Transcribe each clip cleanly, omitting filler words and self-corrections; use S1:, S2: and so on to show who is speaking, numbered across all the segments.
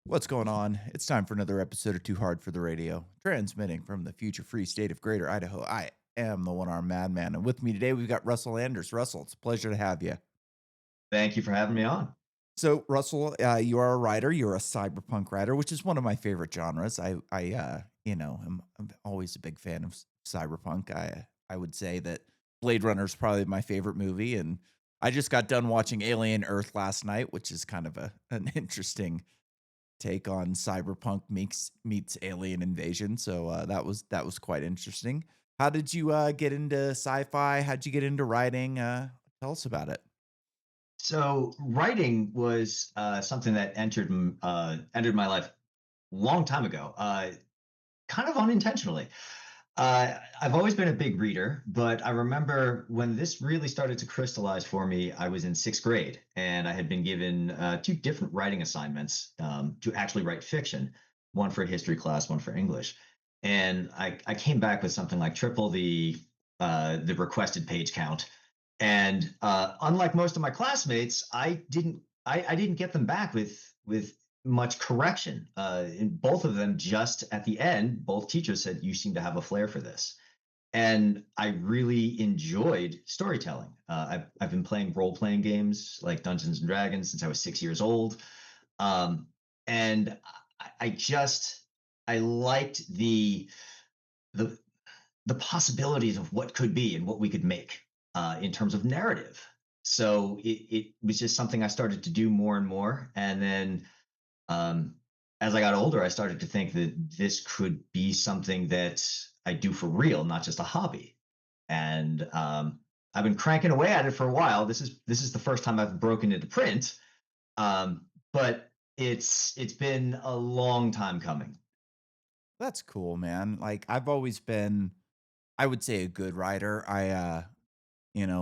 S1: What's going on? It's time for another episode of Too Hard for the Radio, transmitting from the future free state of Greater Idaho. I am the one armed madman, and with me today we've got Russell Anders. Russell, it's a pleasure to have you.
S2: Thank you for having me on.
S1: So, Russell, you are a writer. You're a cyberpunk writer, which is one of my favorite genres. I'm always a big fan of cyberpunk. I would say that Blade Runner is probably my favorite movie, and I just got done watching Alien Earth last night, which is kind of an interesting take on cyberpunk meets alien invasion. So that was quite interesting. How did you get into sci-fi? How'd you get into writing? Tell us about it.
S2: So, writing was something that entered my life long time ago, kind of unintentionally. I've always been a big reader, but I remember when this really started to crystallize for me. I was in sixth grade, and I had been given two different writing assignments to actually write fiction, one for a history class, one for English. And I came back with something like triple the requested page count. And unlike most of my classmates, I didn't get them back with much correction. In both of them, just at the end, both teachers said, "You seem to have a flair for this." And I really enjoyed storytelling. I've been playing role playing games like Dungeons and Dragons since I was 6 years old, um, and I just I liked the the possibilities of what could be and what we could make in terms of narrative. So it was just something I started to do more and more. And then um, as I got older, I started to think that this could be something that I do for real, not just a hobby. And I've been cranking away at it for a while. This is the first time I've broken into print, but it's been a long time coming.
S1: That's cool, man. Like I've always been, I would say, a good writer.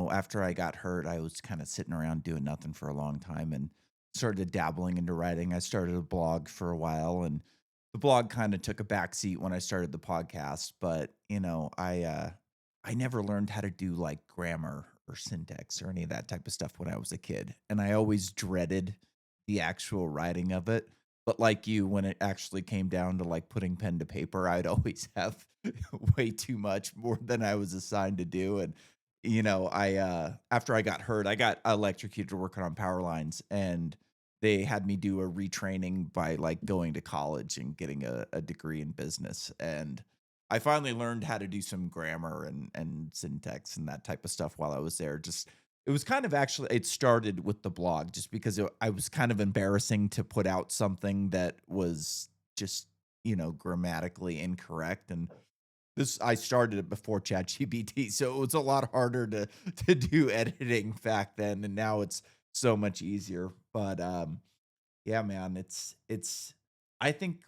S1: After I got hurt, I was kind of sitting around doing nothing for a long time and started dabbling into writing. I started a blog for a while, and the blog kind of took a back seat when I started the podcast. But I never learned how to do like grammar or syntax or any of that type of stuff when I was a kid, and I always dreaded the actual writing of it. But like you, when it actually came down to like putting pen to paper, I'd always have way too much more than I was assigned to do. And I after I got hurt, I got electrocuted working on power lines, and they had me do a retraining by like going to college and getting a degree in business. And I finally learned how to do some grammar and syntax and that type of stuff while I was there. Just it was kind of actually it started with the blog just because I was kind of embarrassing to put out something that was just grammatically incorrect. And this I started it before ChatGPT, so it was a lot harder to do editing back then, and now it's so much easier. But yeah, man, it's I think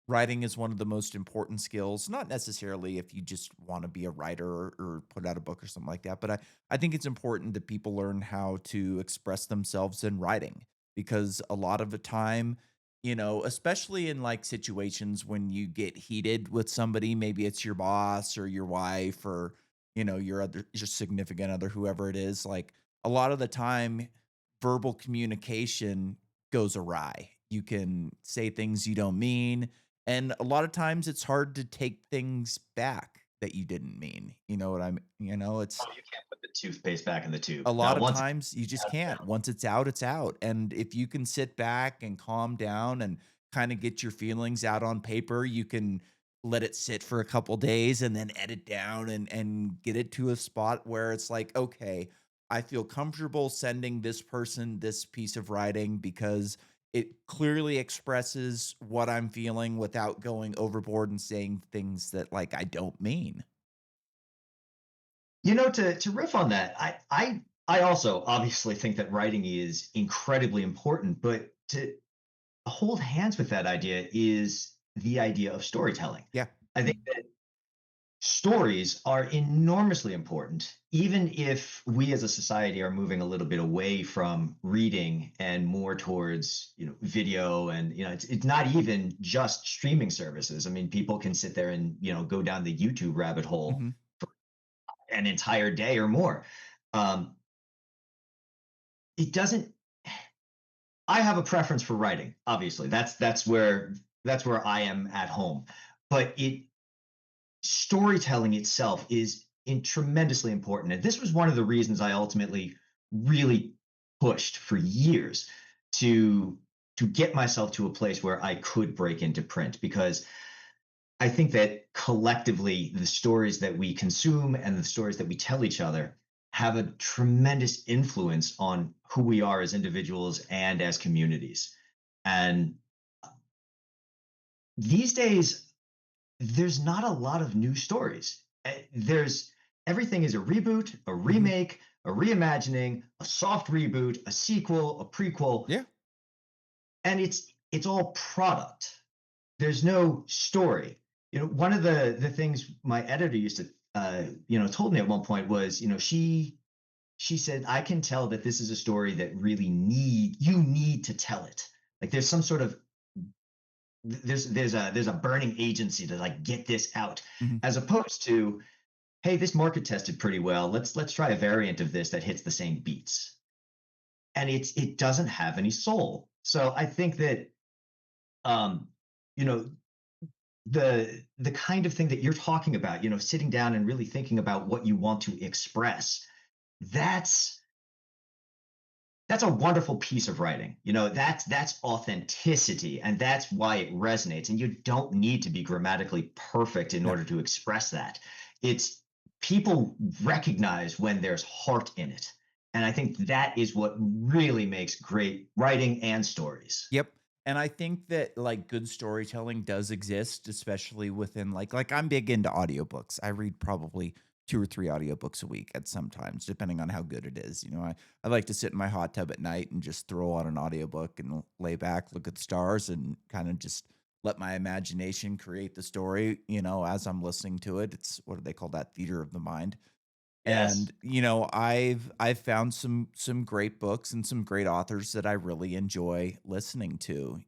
S1: writing is one of the most important skills, not necessarily if you just want to be a writer or put out a book or something like that, but I think it's important that people learn how to express themselves in writing because a lot of the time, especially in like situations when you get heated with somebody, maybe it's your boss or your wife or your significant other, whoever it is, like a lot of the time verbal communication goes awry. You can say things you don't mean, and a lot of times it's hard to take things back that you didn't mean. You know what I mean? It's
S2: Oh, you can't put the toothpaste back in the
S1: a
S2: tube.
S1: lot
S2: Now,
S1: of
S2: once
S1: times you just
S2: it's
S1: can't. Once it's out, it's out. And if you can sit back and calm down and kind of get your feelings out on paper, you can let it sit for a couple days and then edit down and get it to a spot where it's like, okay, I feel comfortable sending this person this piece of writing because it clearly expresses what I'm feeling without going overboard and saying things that like I don't mean.
S2: to riff on that, I also obviously think that writing is incredibly important, but to hold hands with that idea is the idea of storytelling.
S1: Yeah.
S2: I think that stories are enormously important, even if we as a society are moving a little bit away from reading and more towards video. And it's not even just streaming services. I mean, people can sit there and go down the YouTube rabbit hole
S1: Mhm.
S2: an entire day or more. um, it doesn't I have a preference for writing. Obviously, that's where I am at home. But it storytelling itself is tremendously important, and this was one of the reasons I ultimately really pushed for years to get myself to a place where I could break into print, because I think that collectively, the stories that we consume and the stories that we tell each other have a tremendous influence on who we are as individuals and as communities. And these days, there's not a lot of new stories. There's everything is a reboot, a
S1: Mhm.
S2: remake, a reimagining, a soft reboot, a sequel, a prequel,
S1: Yeah.
S2: and it's all product. There's no story. One of the things my editor used to told me at one point was, she said, I can tell that this is a story that really you need to tell it. Like there's some sort of there's a burning agency to like get this out,
S1: Mhm.
S2: as opposed to, hey, this market tested pretty well. Let's try a variant of this that hits the same beats. And it doesn't have any soul. So I think that um, you know, the kind of thing that you're talking about, sitting down and really thinking about what you want to express, that's that's a wonderful piece of writing. That's authenticity, and that's why it resonates. And you don't need to be grammatically perfect in
S1: No.
S2: order to express that. It's People recognize when there's heart in it. And I think that is what really makes great writing and stories.
S1: Yep. And I think that like good storytelling does exist, especially within like I'm big into audiobooks. I read probably 2 or 3 audiobooks a week at some times, depending on how good it is. I like to sit in my hot tub at night and just throw on an audiobook and lay back, look at the stars, and kind of just let my imagination create the story, as I'm listening to it. It's what do they call that? Theater of the mind.
S2: Yes.
S1: And, I've found some great books and some great authors that I really enjoy listening to,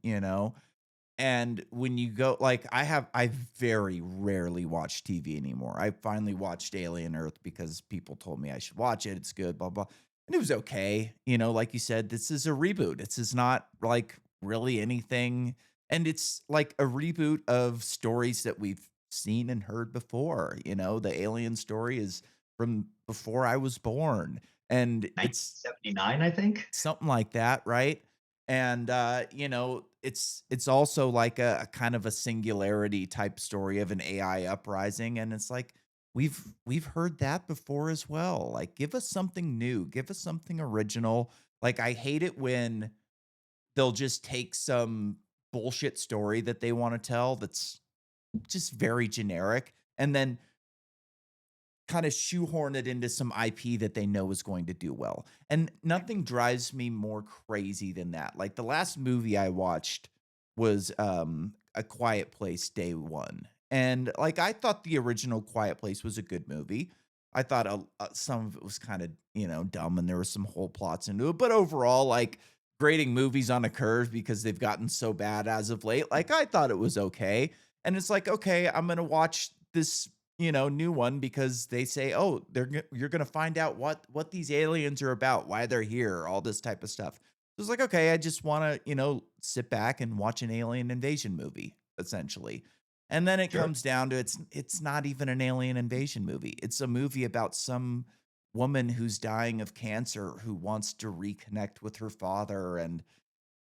S1: And when you go like, I very rarely watch TV anymore. I finally watched Alien Earth because people told me I should watch it, it's good, blah, blah, and it was okay, like you said, this is a reboot. This is not, like, really anything, and it's like a reboot of stories that we've seen and heard before. The Alien story is from before I was born, and it's
S2: 1979, I think.
S1: something like that, right? And, it's also like a kind of a singularity type story of an AI uprising, and it's like, we've heard that before as well. Like, give us something new, give us something original. Like, I hate it when they'll just take some bullshit story that they wanna tell that's just very generic, and then kinda shoehorn it into some IP that they know is going to do well, and nothing drives me more crazy than that. Like, the last movie I watched was, A Quiet Place Day One, and, like, I thought the original Quiet Place was a good movie. I thought, some of it was kinda, dumb, and there were some whole plots into it, but overall, like, grading movies on a curve because they've gotten so bad as of late, like, I thought it was okay, and it's like, "Okay, I'm gonna watch this new one because they say, "Oh, you're gonna find out what these aliens are about, why they're here, all this type of stuff." So it's like, okay, I just wanna, sit back and watch an alien invasion movie, essentially. And then it
S2: Sure.
S1: comes down to it's not even an alien invasion movie. It's a movie about some woman who's dying of cancer who wants to reconnect with her father, and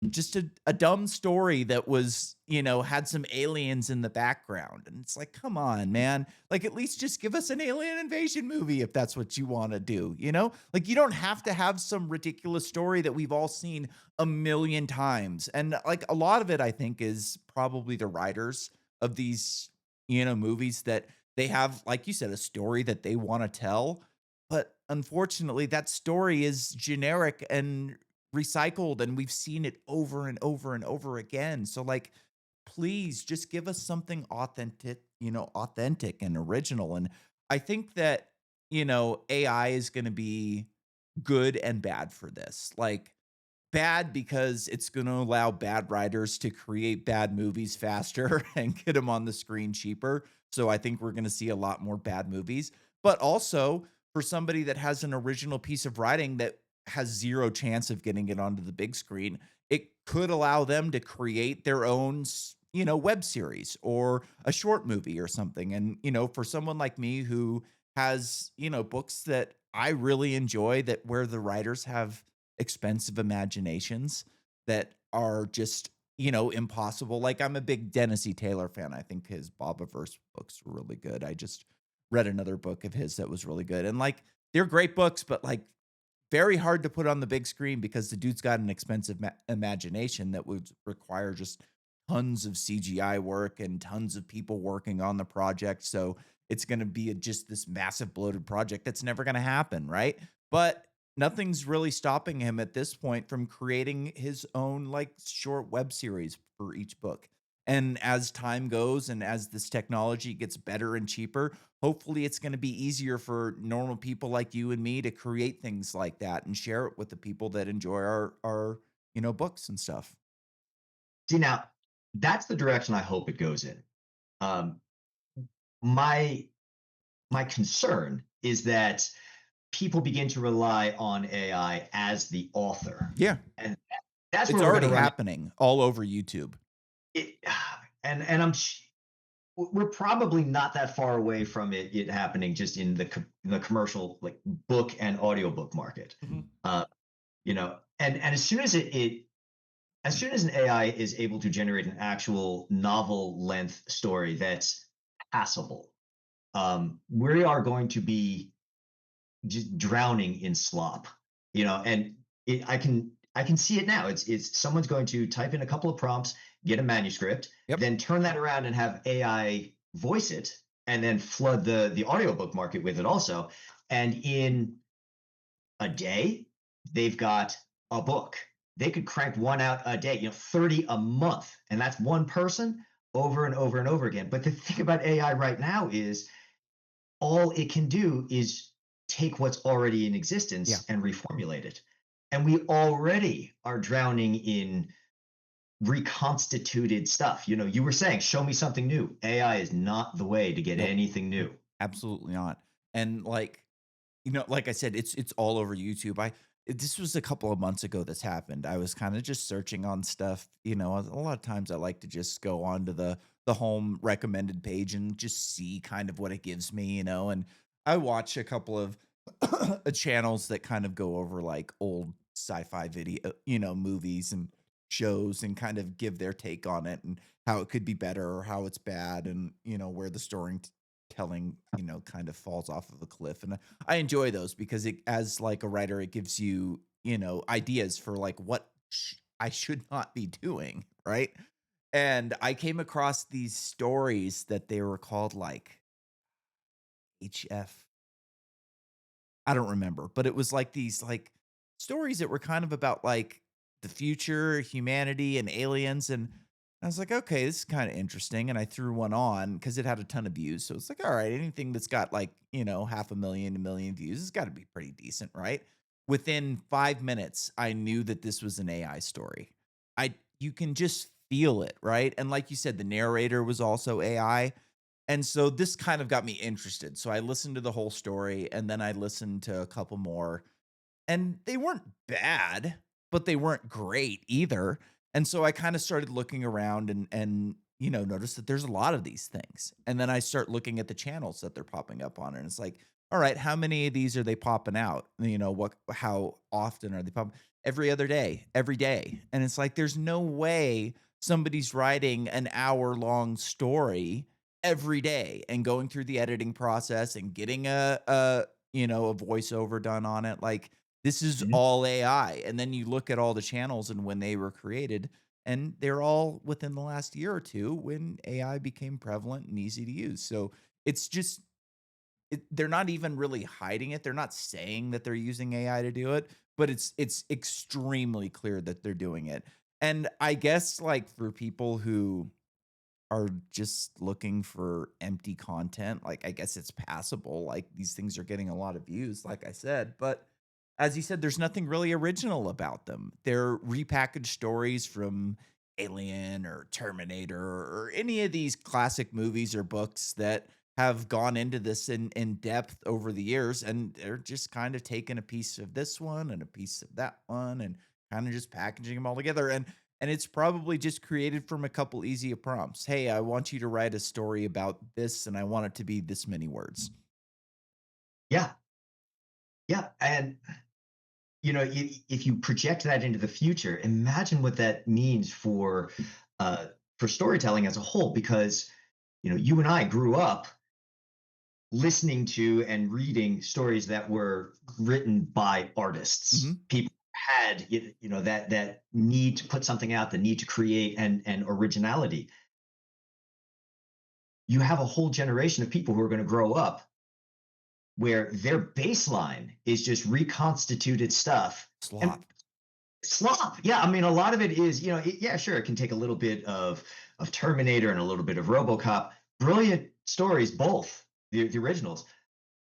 S1: just a dumb story that was, had some aliens in the background, and it's like, "Come on, man." Like, at least just give us an alien invasion movie if that's what you wanna do, you know? Like, you don't have to have some ridiculous story that we've all seen a million times, and, like, a lot of it, I think, is probably the writers of these, movies that they have, like you said, a story that they wanna tell, but unfortunately, that story is generic and recycled, and we've seen it over and over and over again. So like, please just give us something authentic and original. And I think that, AI is going to be good and bad for this. Like, bad because it's going to allow bad writers to create bad movies faster and get them on the screen cheaper. So I think we're going to see a lot more bad movies. But also for somebody that has an original piece of writing that has zero chance of getting it onto the big screen, it could allow them to create their own web series or a short movie or something. And for someone like me who has books that I really enjoy, that where the writers have expensive imaginations that are just impossible. Like, I'm a big Dennis E. Taylor fan. I think his Bobaverse books were really good. I just read another book of his that was really good. And like, they're great books, but like very hard to put on the big screen because the dude's got an expensive imagination that would require just tons of CGI work and tons of people working on the project. So it's going to be just this massive bloated project that's never going to happen, right? But nothing's really stopping him at this point from creating his own like short web series for each book. And as time goes and as this technology gets better and cheaper, hopefully it's going to be easier for normal people like you and me to create things like that and share it with the people that enjoy our books and stuff.
S2: See, now that's the direction I hope it goes in. Um, my my concern is that people begin to rely on AI as the author,
S1: Yeah,
S2: and that's
S1: it's
S2: where we're going to
S1: already
S2: run
S1: happening all over YouTube.
S2: it. And we're probably not that far away from it happening just in the commercial like book and audiobook market.
S1: Mhm.
S2: Uh, and as soon as as soon as an AI is able to generate an actual novel length story that's passable, we are going to be just drowning in slop, and I can see it now. It's someone's going to type in a couple of prompts, get a manuscript,
S1: Yep.
S2: then turn that around and have AI voice it, and then flood the audiobook market with it also. And in a day, they've got a book. They could crank one out a day, 30 a month, and that's one person over and over and over again. But the thing about AI right now is all it can do is take what's already in
S1: Yeah.
S2: existence and reformulate it. And we already are drowning in reconstituted stuff. You were saying, show me something new. AI is not the way to get
S1: Nope.
S2: anything
S1: Nope.
S2: new.
S1: Absolutely not. And like, like I said, it's all over YouTube. This was a couple of months ago this happened. I was kind of just searching on stuff. A lot of times I like to just go on to the home recommended page and just see kind of what it gives me. And I watch a couple of channels that kind of go over like old sci-fi movies and shows and kind of give their take on it and how it could be better or how it's bad and where the storytelling kind of falls off of a cliff. And I enjoy those because as like a writer, it gives you, ideas for like what I should not be doing, right? And I came across these stories that they were called like HF. I don't remember, but it was like these like stories that were kind of about like the future, humanity, and aliens. And I was like, okay, this is kind of interesting. And I threw one on because it had a ton of views. So it's like, all right, anything that's got like, half a million, a million views has got to be pretty decent, right? Within 5 minutes, I knew that this was an AI story. You can just feel it, right? And like you said, the narrator was also AI. And so this kind of got me interested. So I listened to the whole story and then I listened to a couple more and they weren't bad, but they weren't great either. And so I kind of started looking around and noticed that there's a lot of these things. And then I start looking at the channels that they're popping up on and it's like, all right, how many of these are they popping out? How often are they popping? Every other day, every day. And it's like there's no way somebody's writing an hour-long story every day and going through the editing process and getting a voiceover done on it. Like, this is
S2: Mhm.
S1: all AI. And then you look at all the channels and when they were created, and they're all within the last year or two when AI became prevalent and easy to use. So it's just they're not even really hiding it. They're not saying that they're using AI to do it, but it's extremely clear that they're doing it. And I guess like for people who are just looking for empty content, like, I guess it's passable, like, these things are getting a lot of views, like I said, but as you said, there's nothing really original about them. They're repackaged stories from Alien or Terminator or any of these classic movies or books that have gone into this in depth over the years, and they're just kind of taking a piece of this one and a piece of that one and kinda just packaging them all together, and and it's probably just created from a couple easy prompts. Hey, I want you to write a story about this, and I want it to be this many words.
S2: Yeah, yeah, and if you project that into the future, imagine what that means uh, for storytelling as a whole. Because you and I grew up listening to and reading stories that were written by artists.
S1: Mhm,
S2: People had that need to put something out, the need to create and originality. You have a whole generation of people who are going to grow up where their baseline is just reconstituted stuff and
S1: slop.
S2: slop. Yeah, I mean, a lot of it is, yeah, sure, it can take a little bit of Terminator and a little bit of RoboCop. Brilliant stories, both the originals,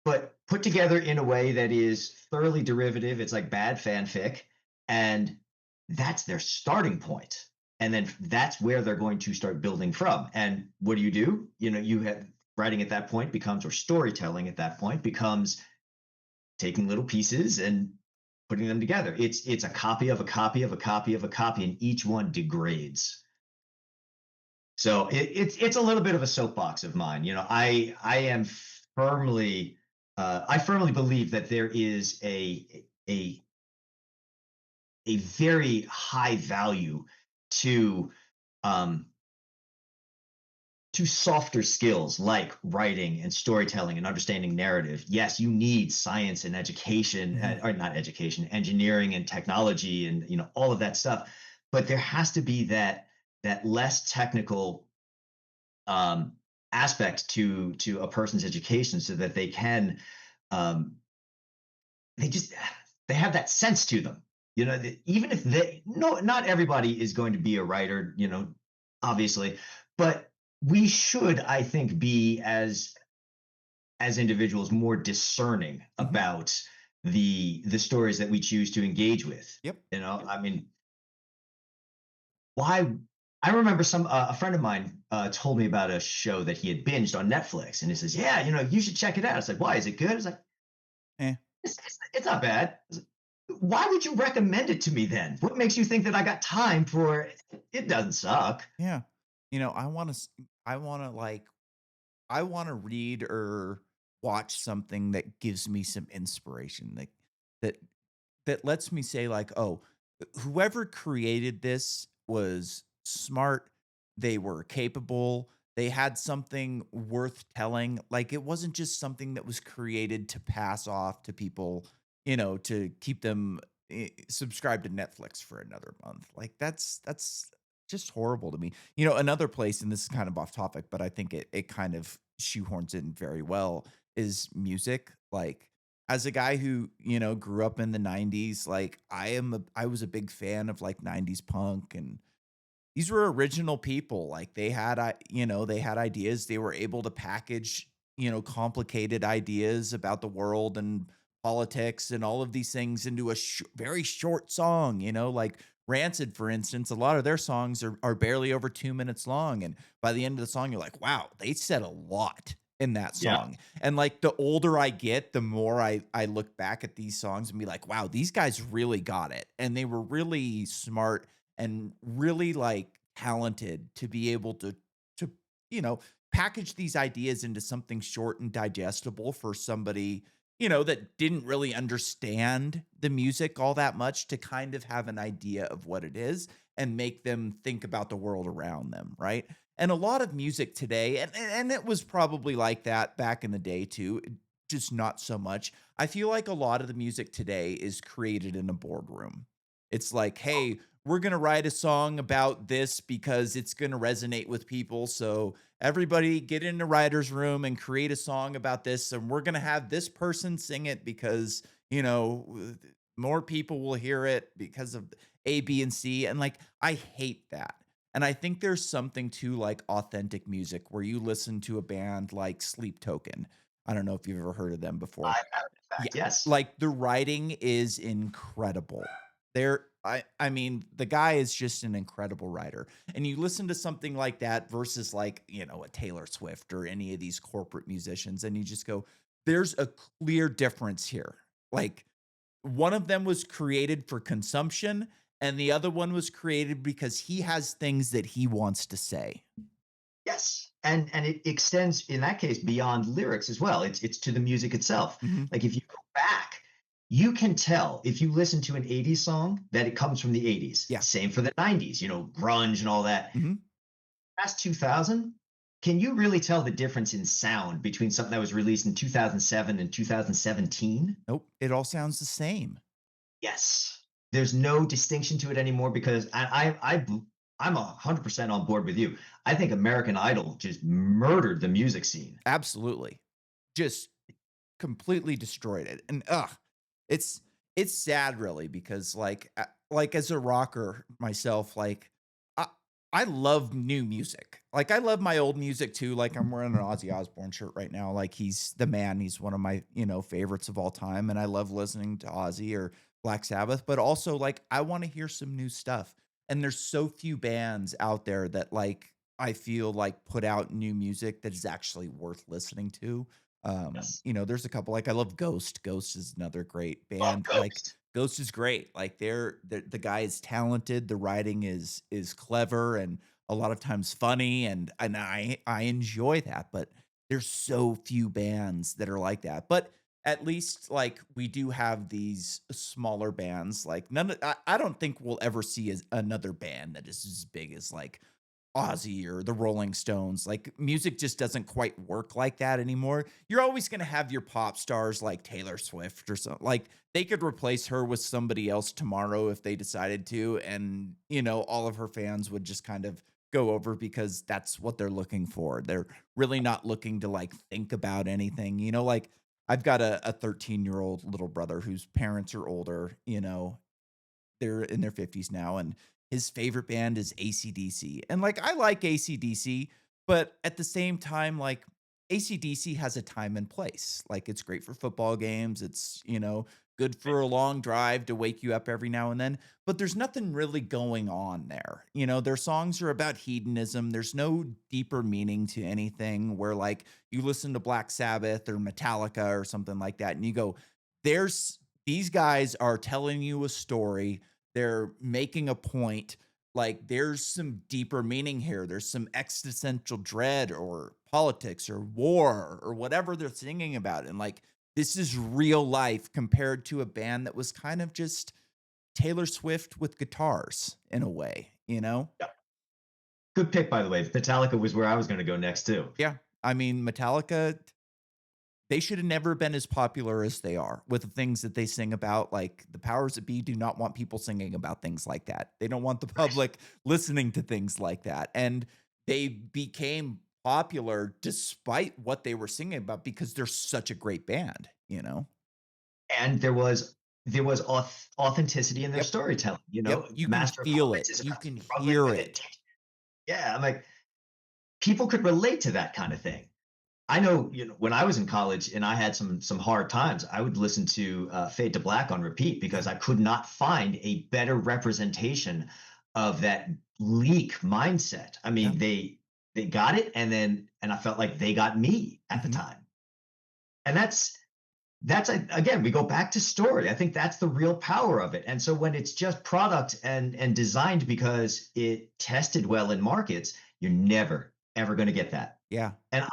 S2: but put together in a way that is thoroughly derivative. It's like bad fanfic, and that's their starting point. And then that's where they're going to start building from. And what do? You have writing at that point becomes, or storytelling at that point becomes, taking little pieces and putting them together. It's a copy of a copy of a copy of a copy, and each one degrades. So it's a little bit of a soapbox of mine. I firmly believe that there is a a very high value to um, softer skills like writing and storytelling and understanding narrative. Yes, you need science and education,
S1: Mhm,
S2: or not education, engineering and technology, and all of that stuff. But there has to be that less technical um, aspect to a person's education, so that um, they just they have that sense to them. Even if they no, not everybody is going to be a writer. Obviously, but we should, I think, be as individuals more discerning
S1: mhm.
S2: about the stories that we choose to engage with.
S1: Yep.
S2: I mean, why? I remember a friend of mine told me about a show that he had binged on Netflix, and he says, "Yeah, you should check it out." It's like, "Why is it good?" It's like,
S1: Eh,
S2: it's not bad. Why would you recommend it to me then? What makes you think that I got time for it? It doesn't suck.
S1: yeah. I wanna, like I wanna read or watch something that gives me some inspiration, that that lets me say like, "Oh, whoever created this was smart, they were capable, they had something worth telling." Like, it wasn't just something that was created to pass off to people, to keep them subscribed to Netflix for another month. Like, that's just horrible to me. Another place, and this is kind of off topic, but I think it kind of shoehorns in very well, is music. Like, as a guy who, grew up in the '90s, like, I was a big fan of, like, '90s punk, and these were original people. Like, they had ideas. They were able to package, complicated ideas about the world and politics and all of these things into a very short song. Like Rancid, for instance. A lot of their songs are barely over 2 minutes long, and by the end of the song, you're like, wow, they said a lot in that
S2: Yeah.
S1: song. And like, the older I get, the more I look back at these songs and be like, wow, these guys really got it, and they were really smart and really, like, talented to be able to you know package these ideas into something short and digestible for somebody, that didn't really understand the music all that much, to kind of have an idea of what it is and make them think about the world around them, right? And a lot of music today, and it was probably like that back in the day too, just not so much. I feel like a lot of the music today is created in a boardroom. It's like, hey, we're going to write a song about this because it's going to resonate with people. So everybody get in the writer's room and create a song about this. And we're going to have this person sing it because, more people will hear it because of A, B, and C. And like, I hate that. And I think there's something to like authentic music where you listen to a band like Sleep Token. I don't know if you've ever heard of them before.
S2: I have, in
S1: Yeah,
S2: fact, yes.
S1: like, the writing is incredible. I mean, the guy is just an incredible writer, and you listen to something like that versus, like, a Taylor Swift or any of these corporate musicians, and you just go, "There's a clear difference here." Like, one of them was created for consumption, and the other one was created because he has things that he wants to say.
S2: Yes, and it extends in that case beyond lyrics as well. It's to the music itself.
S1: Mhm.
S2: Like if you go back, you can tell if you listen to an '80s song that it comes from the '80s.
S1: Yeah.
S2: Same for the '90s, grunge and all that.
S1: Mhm.
S2: Past 2000, can you really tell the difference in sound between something that was released in 2007 and 2017?
S1: Nope, it all sounds the same.
S2: Yes. There's no distinction to it anymore because I'm 100% on board with you. I think American Idol just murdered the music scene.
S1: Absolutely. Just completely destroyed it, and, ugh, it's it's sad really because, like, as a rocker myself, like, I I love new music. Like, I love my old music too, like, I'm wearing an Ozzy Osbourne shirt right now, like, he's the man, he's one of my, favorites of all time, and I love listening to Ozzy or Black Sabbath, but also, like, I wanna hear some new stuff, and there's so few bands out there that, like, I feel like put out new music that is actually worth listening to.
S2: Yes.
S1: There's a couple, like, I love Ghost. Ghost is another great
S2: Love
S1: band. Like,
S2: Ghost.
S1: Ghost is great. Like, the guy is talented, the writing is clever and a lot of times funny, and I enjoy that, but there's so few bands that are like that. But at least, like, we do have these smaller bands, like, none of I don't think we'll ever see another band that is as big as, like, Ozzy or the Rolling Stones. Like, music just doesn't quite work like that anymore. You're always gonna have your pop stars like Taylor Swift or something. Like, they could replace her with somebody else tomorrow if they decided to, and, all of her fans would just kind of go over because that's what they're looking for. They're really not looking to, like, think about anything, like, I've got a 13-year-old little brother whose parents are older, they're in their 50s now, and his favorite band is AC/DC. And, like, I like AC/DC, but at the same time, like, AC/DC has a time and place. Like, it's great for football games. It's, good for a long drive to wake you up every now and then, but there's nothing really going on there. Their songs are about hedonism. There's no deeper meaning to anything where, like, you listen to Black Sabbath or Metallica or something like that, and you go, there's these guys are telling you a story, they're making a point, like, there's some deeper meaning here, there's some existential dread or politics or war or whatever they're singing about, and, like, this is real life compared to a band that was kind of just Taylor Swift with guitars in a way, you know?
S2: Yeah. Good pick, by the way. Metallica was where I was going to go next too.
S1: Yeah, I mean, Metallica, they should have never been as popular as they are with the things that they sing about. Like, the powers that be do not want people singing about things like that. They don't want the
S2: Right.
S1: public listening to things like that. And they became popular despite what they were singing about because they're such a great band, you know?
S2: And there was authenticity in their
S1: Yep.
S2: storytelling.
S1: Yep. You can
S2: Master of
S1: feel
S2: Puppets
S1: it.
S2: is
S1: You
S2: about
S1: can
S2: struggling
S1: hear
S2: with
S1: it.
S2: addiction. Yeah, I'm like, people could relate to that kind of thing. I know, when I was in college and I had some hard times, I would listen to Fade to Black on repeat because
S1: Yeah.
S2: I could not find a better representation of that bleak mindset. I
S1: Yeah.
S2: mean, they got it, and I felt like they got me at the
S1: Mhm.
S2: time, and that's again, we go back to story. I think that's the real power of it. And so when it's just product and designed because it tested well in markets, you're never ever going to get that.
S1: Yeah.
S2: And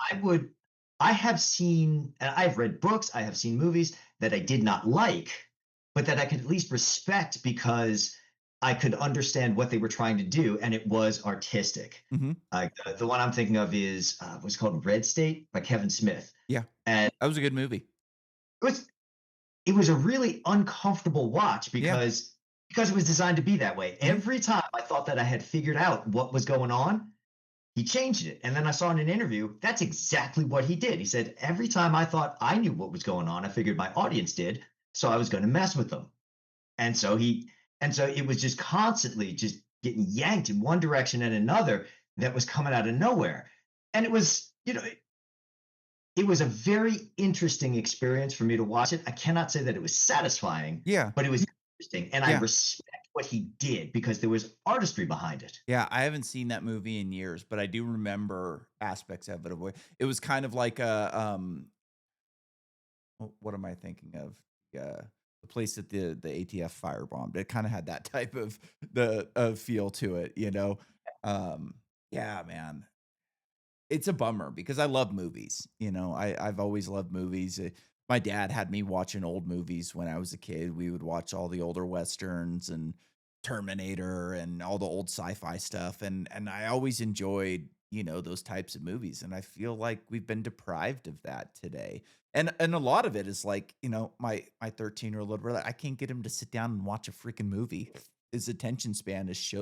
S2: I have seen, and I've read books, I have seen movies that I did not like, but that I could at least respect because I could understand what they were trying to do, and it was artistic.
S1: Mhm.
S2: Like the one I'm thinking of is what's called Red State by Kevin Smith,
S1: Yeah.
S2: and
S1: That was a good movie.
S2: it was a really uncomfortable watch
S1: Yeah.
S2: because it was designed to be that way.
S1: Mhm.
S2: Every time I thought that I had figured out what was going on, he changed it. And then I saw in an interview, that's exactly what he did. He said, every time I thought I knew what was going on, I figured my audience did. So I was going to mess with them. And so it was just constantly just getting yanked in one direction and another that was coming out of nowhere. And it was a very interesting experience for me to watch it. I cannot say that it was satisfying,
S1: Yeah.
S2: but it was interesting. And I
S1: Yeah.
S2: respect what he did because there was artistry behind it.
S1: Yeah, I haven't seen that movie in years, but I do remember aspects of it. It was kind of like a, what am I thinking of? Yeah. the place that the ATF firebombed. It kinda had that type of feel to it, you know? Um, yeah, man. It's a bummer because I love movies, you know, I've always loved movies, my dad had me watching old movies when I was a kid, we would watch all the older westerns and Terminator and all the old sci-fi stuff, and I always enjoyed, you know, those types of movies, and I feel like we've been deprived of that today, and a lot of it is like, you know, my 13-year-old brother, I can't get him to sit down and watch a freaking movie. His attention span is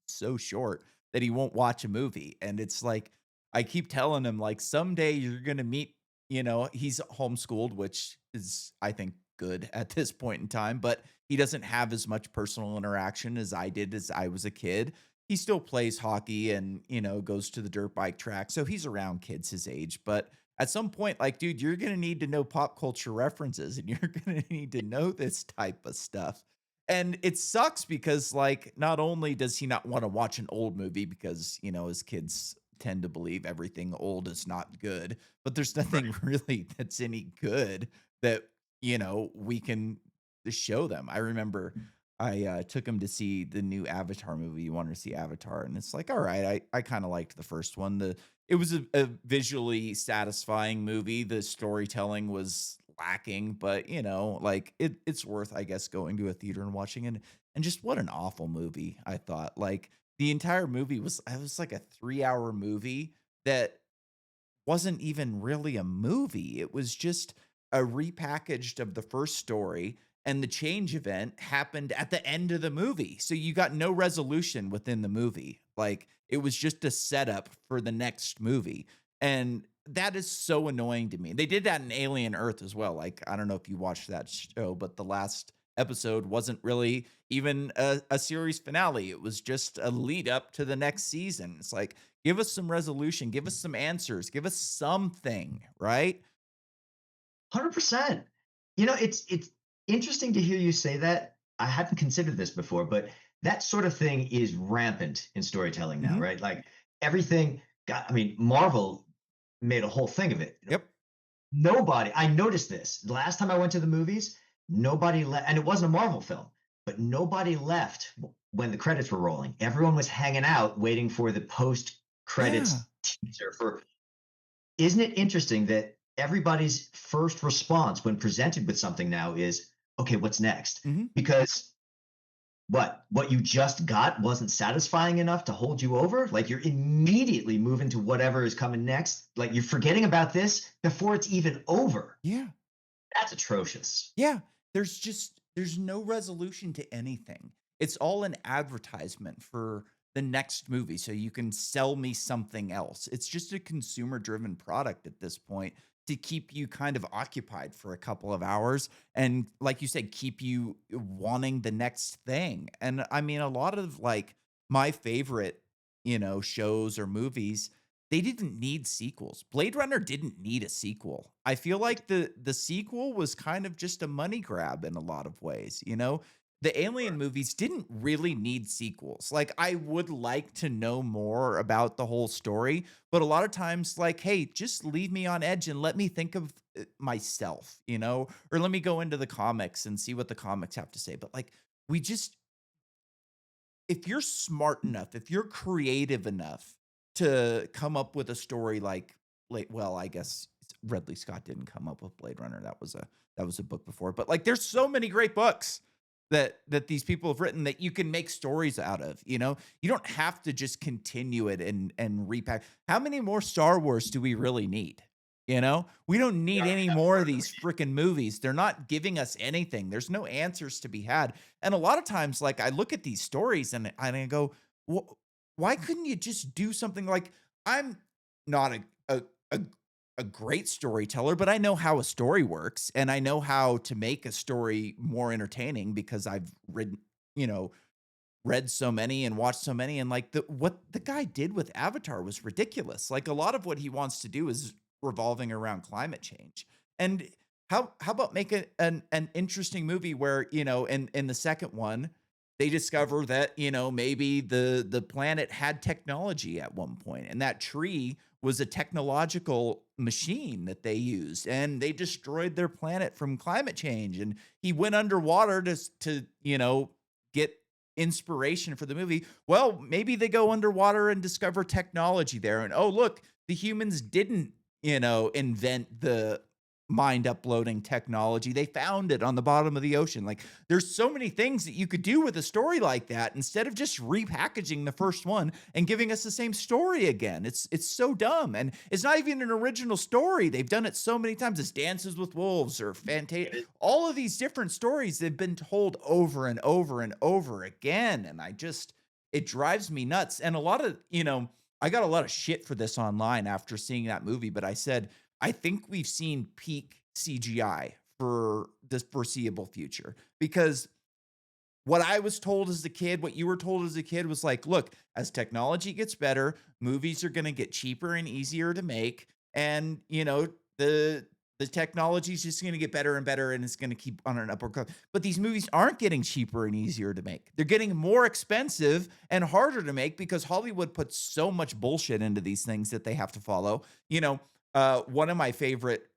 S1: so short that he won't watch a movie, and it's like, I keep telling him, like, "Someday you're gonna meet," you know, he's homeschooled, which is, I think, good at this point in time, but he doesn't have as much personal interaction as I did as I was a kid. He still plays hockey and, you know, goes to the dirt bike track, so he's around kids his age, but at some point, like, dude, you're gonna need to know pop culture references, and you're gonna need to know this type of stuff. And it sucks because, like, not only does he not wanna watch an old movie because, you know, his kids tend to believe everything old is not good, but there's nothing really that's any good that, you know, we can show them. I remember I took him to see the new Avatar movie. He wanted to see Avatar, and it's like, all right, I kind of liked the first one. It was a visually satisfying movie. The storytelling was lacking, but you know, like it's worth, I guess, going to a theater and watching it. And just what an awful movie, I thought. Like the entire movie was, it was like a 3-hour movie that wasn't even really a movie. It was just a repackaged of the first story, and the change event happened at the end of the movie. So you got no resolution within the movie. Like it was just a setup for the next movie. And that is so annoying to me. They did that in Alien Earth as well. Like, I don't know if you watched that show, but the last episode wasn't really even a series finale. It was just a lead up to the next season. It's like, give us some resolution, give us some answers, give us something, right?
S2: 100%. You know, it's interesting to hear you say that. I hadn't considered this before, but that sort of thing is rampant in storytelling now,
S1: Mhm.
S2: right? Like everything got, I mean, Marvel made a whole thing of it.
S1: Yep.
S2: Nobody, I noticed this. The last time I went to the movies, nobody left, and it wasn't a Marvel film, but nobody left when the credits were rolling. Everyone was hanging out waiting for the post
S1: Yeah.
S2: credits teaser for. Isn't it interesting that everybody's first response when presented with something now is, okay, what's next?
S1: Mhm.
S2: Because what you just got wasn't satisfying enough to hold you over? Like you're immediately moving to whatever is coming next. Like you're forgetting about this before it's even over.
S1: Yeah.
S2: That's atrocious.
S1: Yeah, there's no resolution to anything. It's all an advertisement for the next movie so you can sell me something else. It's just a consumer-driven product at this point to keep you kind of occupied for a couple of hours and, like you said, keep you wanting the next thing. And I mean, a lot of like my favorite, you know, shows or movies, they didn't need sequels. Blade Runner didn't need a sequel. I feel like the sequel was kind of just a money grab in a lot of ways, you know? The Alien movies didn't really need sequels. Like, I would like to know more about the whole story, but a lot of times, like, hey, just leave me on edge and let me think of myself, you know? Or let me go into the comics and see what the comics have to say. But like, we just if you're smart enough, if you're creative enough to come up with a story like well, I guess Ridley Scott didn't come up with Blade Runner. That was a book before. But like there's so many great books that these people have written that you can make stories out of, you know? You don't have to just continue it and repack. How many more Star Wars do we really need? You know? We don't
S2: We
S1: need
S2: already
S1: any
S2: have
S1: more
S2: more
S1: of
S2: than we
S1: these freaking movies. They're not giving us anything. There's no answers to be had. And a lot of times, like, I look at these stories and I go, why couldn't you just do something like I'm not a a great storyteller, but I know how a story works, and I know how to make a story more entertaining because I've you know, read so many and watched so many, and like what the guy did with Avatar was ridiculous. Like a lot of what he wants to do is revolving around climate change. And how about make an interesting movie where, you know, in the second one, they discover that, maybe the planet had technology at one point, and that tree was a technological machine that they used, and they destroyed their planet from climate change. And he went underwater to get inspiration for the movie. Well, maybe they go underwater and discover technology there, and oh, look, the humans didn't, invent the mind uploading technology. They found it on the bottom of the ocean. Like, there's so many things that you could do with a story like that instead of just repackaging the first one and giving us the same story again. It's so dumb, and it's not even an original story. They've done it so many times. It's Dances with Wolves or Fantasia. All of these different stories they've been told over and over and over again, and it drives me nuts. And I got a lot of shit for this online after seeing that movie, but I said I think we've seen peak CGI for the foreseeable future, because what I was told as a kid, what you were told as a kid was like, look, as technology gets better, movies are going to get cheaper and easier to make. And, the technology is just going to get better and better, and it's going to keep on an upward curve. But these movies aren't getting cheaper and easier to make. They're getting more expensive and harder to make because Hollywood puts so much bullshit into these things that they have to follow. One of my favorite,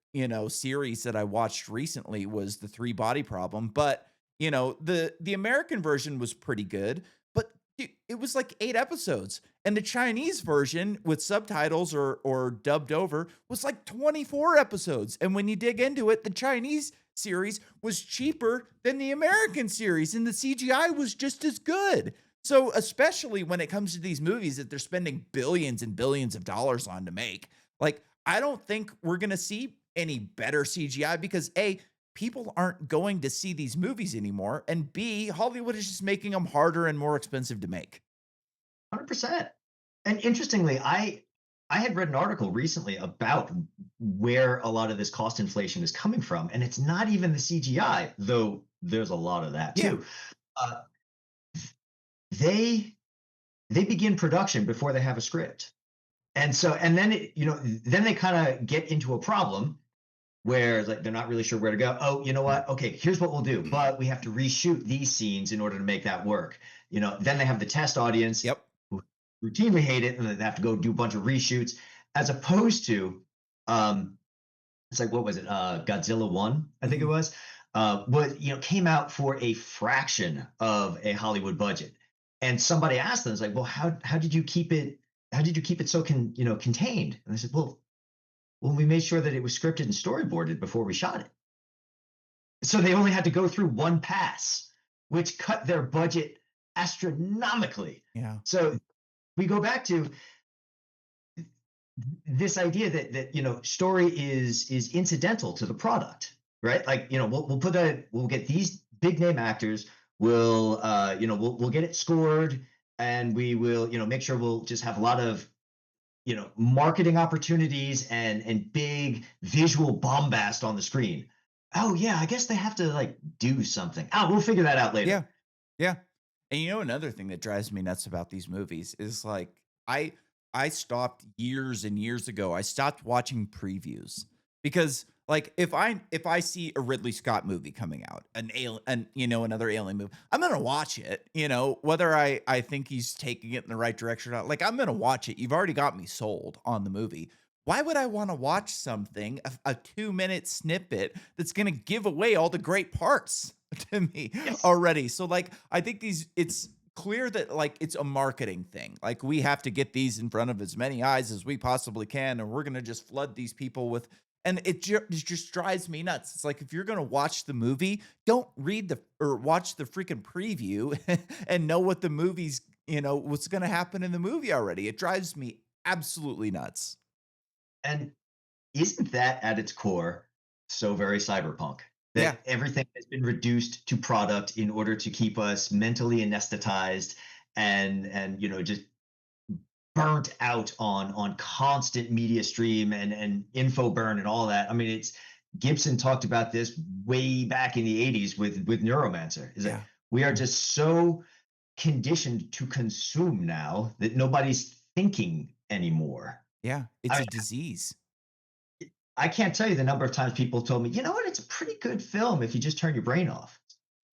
S1: series that I watched recently was The Three Body Problem, but the American version was pretty good, but it was like 8 episodes, and the Chinese version with subtitles or dubbed over was like 24 episodes, and when you dig into it, the Chinese series was cheaper than the American series, and the CGI was just as good. So, especially when it comes to these movies that they're spending billions and billions of dollars on to make, like, I don't think we're gonna see any better CGI because A, people aren't going to see these movies anymore, and B, Hollywood is just making them harder and more expensive to make.
S2: 100%. And interestingly, I had read an article recently about where a lot of this cost inflation is coming from, and it's not even the CGI, though there's a lot of that
S1: Yeah.
S2: too. Uh, they they begin production before they have a script, and then then they kind of get into a problem where like they're not really sure where to go. Oh, you know what? Okay, here's what we'll do, but we have to reshoot these scenes in order to make that work. Then they have the test audience
S1: Yep.
S2: who routinely hate it, and then they have to go do a bunch of reshoots, as opposed to, um, it's like what was it? Godzilla One, I think it
S1: Mhm.
S2: was. Came out for a fraction of a Hollywood budget, and somebody asked them, "It's like, well, how did you keep it? How did you keep it so contained?" And they said, "Well, we made sure that it was scripted and storyboarded before we shot it. So they only had to go through one pass, which cut their budget astronomically."
S1: Yeah.
S2: So we go back to this idea that story is incidental to the product, right? Like we'll get these big name actors, we'll get it scored, and we will make sure we'll just have a lot of marketing opportunities and big visual bombast on the screen. Oh yeah, I guess they have to like do something. Oh, we'll figure that out
S1: Yeah.
S2: later.
S1: Yeah. And another thing that drives me nuts about these movies is like I stopped years and years ago. I stopped watching previews because like if I see a Ridley Scott movie coming out, an alien and another alien movie, I'm gonna watch it, whether I think he's taking it in the right direction or not. Like, I'm gonna watch it. You've already got me sold on the movie. Why would I want to watch something, a 2-minute snippet that's gonna give away all the great parts to me
S2: Yes.
S1: already? So like I think it's clear that like it's a marketing thing. Like, we have to get these in front of as many eyes as we possibly can, and we're gonna just flood these people with. And it just drives me nuts. It's like, if you're gonna watch the movie, don't read the or watch the freaking preview and know what the movie's what's gonna happen in the movie already. It drives me absolutely nuts.
S2: And isn't that at its core so very cyberpunk?
S1: Yeah,
S2: That everything has been reduced to product in order to keep us mentally anesthetized and just burnt out on constant media stream and info burn and all that. I mean, it's Gibson talked about this way back in the 80s with Neuromancer. Is that
S1: yeah,
S2: we are just so conditioned to consume now that nobody's thinking anymore.
S1: yeah. It's
S2: I
S1: a disease.
S2: I can't tell you the number of times people told me, you know what, it's a pretty good film if you just turn your brain off.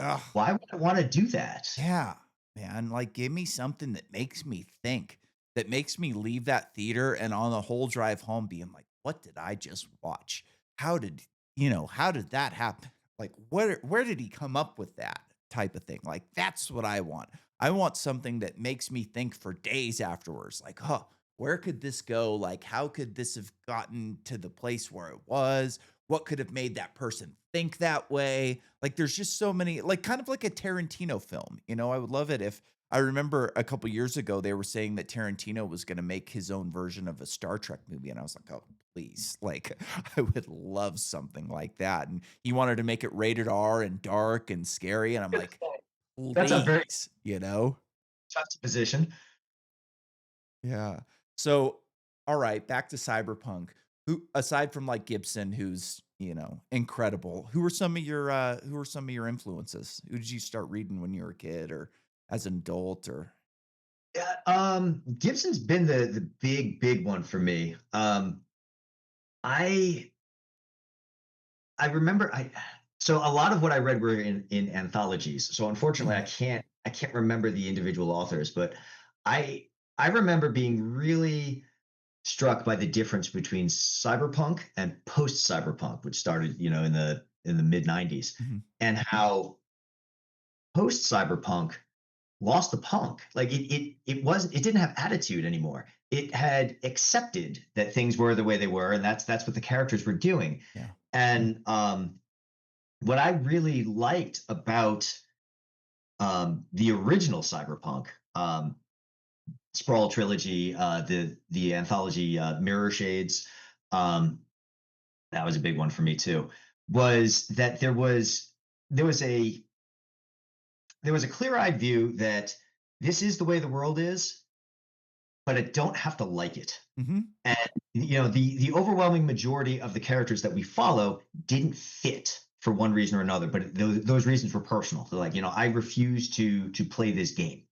S1: Ugh.
S2: Why would I want to do that?
S1: Yeah, man, like, give me something that makes me think, that makes me leave that theater and on the whole drive home being like, "What did I just watch? How did how did that happen? Like, where did he come up with that?" Type of thing. Like, that's what I want. I want something that makes me think for days afterwards, like, "Huh, where could this go? Like, how could this have gotten to the place where it was? What could have made that person think that way?" Like, there's just so many like, kind of like a Tarantino film, I would love it if I remember a couple years ago, they were saying that Tarantino was gonna make his own version of a Star Trek movie, and I was like, "Oh, please." Like, I would love something like that, and he wanted to make it rated R and dark and scary, and I'm like,
S2: That's a very
S1: "Please," you know?
S2: tough position.
S1: Yeah. So, all right, back to Cyberpunk. Who aside from like Gibson, who's, incredible, who are some of your influences? Who did you start reading when you were a kid or as an adult or
S2: Yeah, Gibson's been the big one for me. I I remember I so a lot of what I read were in anthologies. So unfortunately,
S1: Mhm,
S2: I can't remember the individual authors, but I I remember being really struck by the difference between cyberpunk and post cyberpunk, which started, in the mid 90s,
S1: mhm,
S2: and how post cyberpunk lost the punk. Like it didn't have attitude anymore. It had accepted that things were the way they were, and that's what the characters were doing.
S1: yeah,
S2: And what I really liked about the original Cyberpunk, Sprawl trilogy, the anthology Mirror Shades, um, that was a big one for me too. Was that there was a there was a clear eyed view that this is the way the world is, but I don't have to like it.
S1: mhm,
S2: And the overwhelming majority of the characters that we follow didn't fit for one reason or another, but those reasons were personal. So like, I refuse to play this game.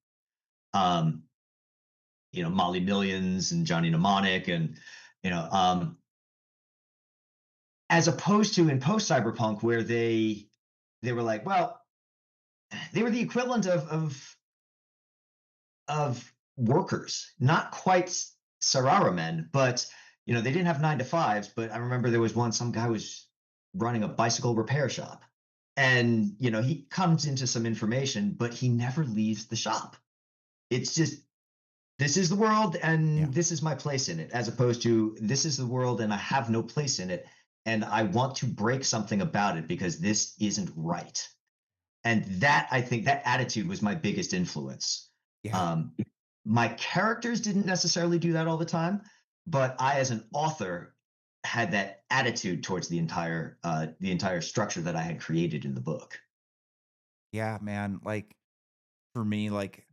S2: Um, Molly Millions and Johnny Mnemonic and you know, as opposed to in post cyberpunk where they were like, well, they were the equivalent of workers, not quite Sarara men, but they didn't have 9 to 5s. But I remember there was one, some guy was running a bicycle repair shop. And he comes into some information, but he never leaves the shop. It's just this is the world
S1: yeah,
S2: and this is my place in it, as opposed to this is the world and I have no place in it. And I want to break something about it because this isn't right. And that I think that attitude was my biggest influence.
S1: yeah.
S2: Um, my characters didn't necessarily do that all the time, but I, as an author, had that attitude towards the entire structure that I had created in the book.
S1: Yeah, man, like, for me, like,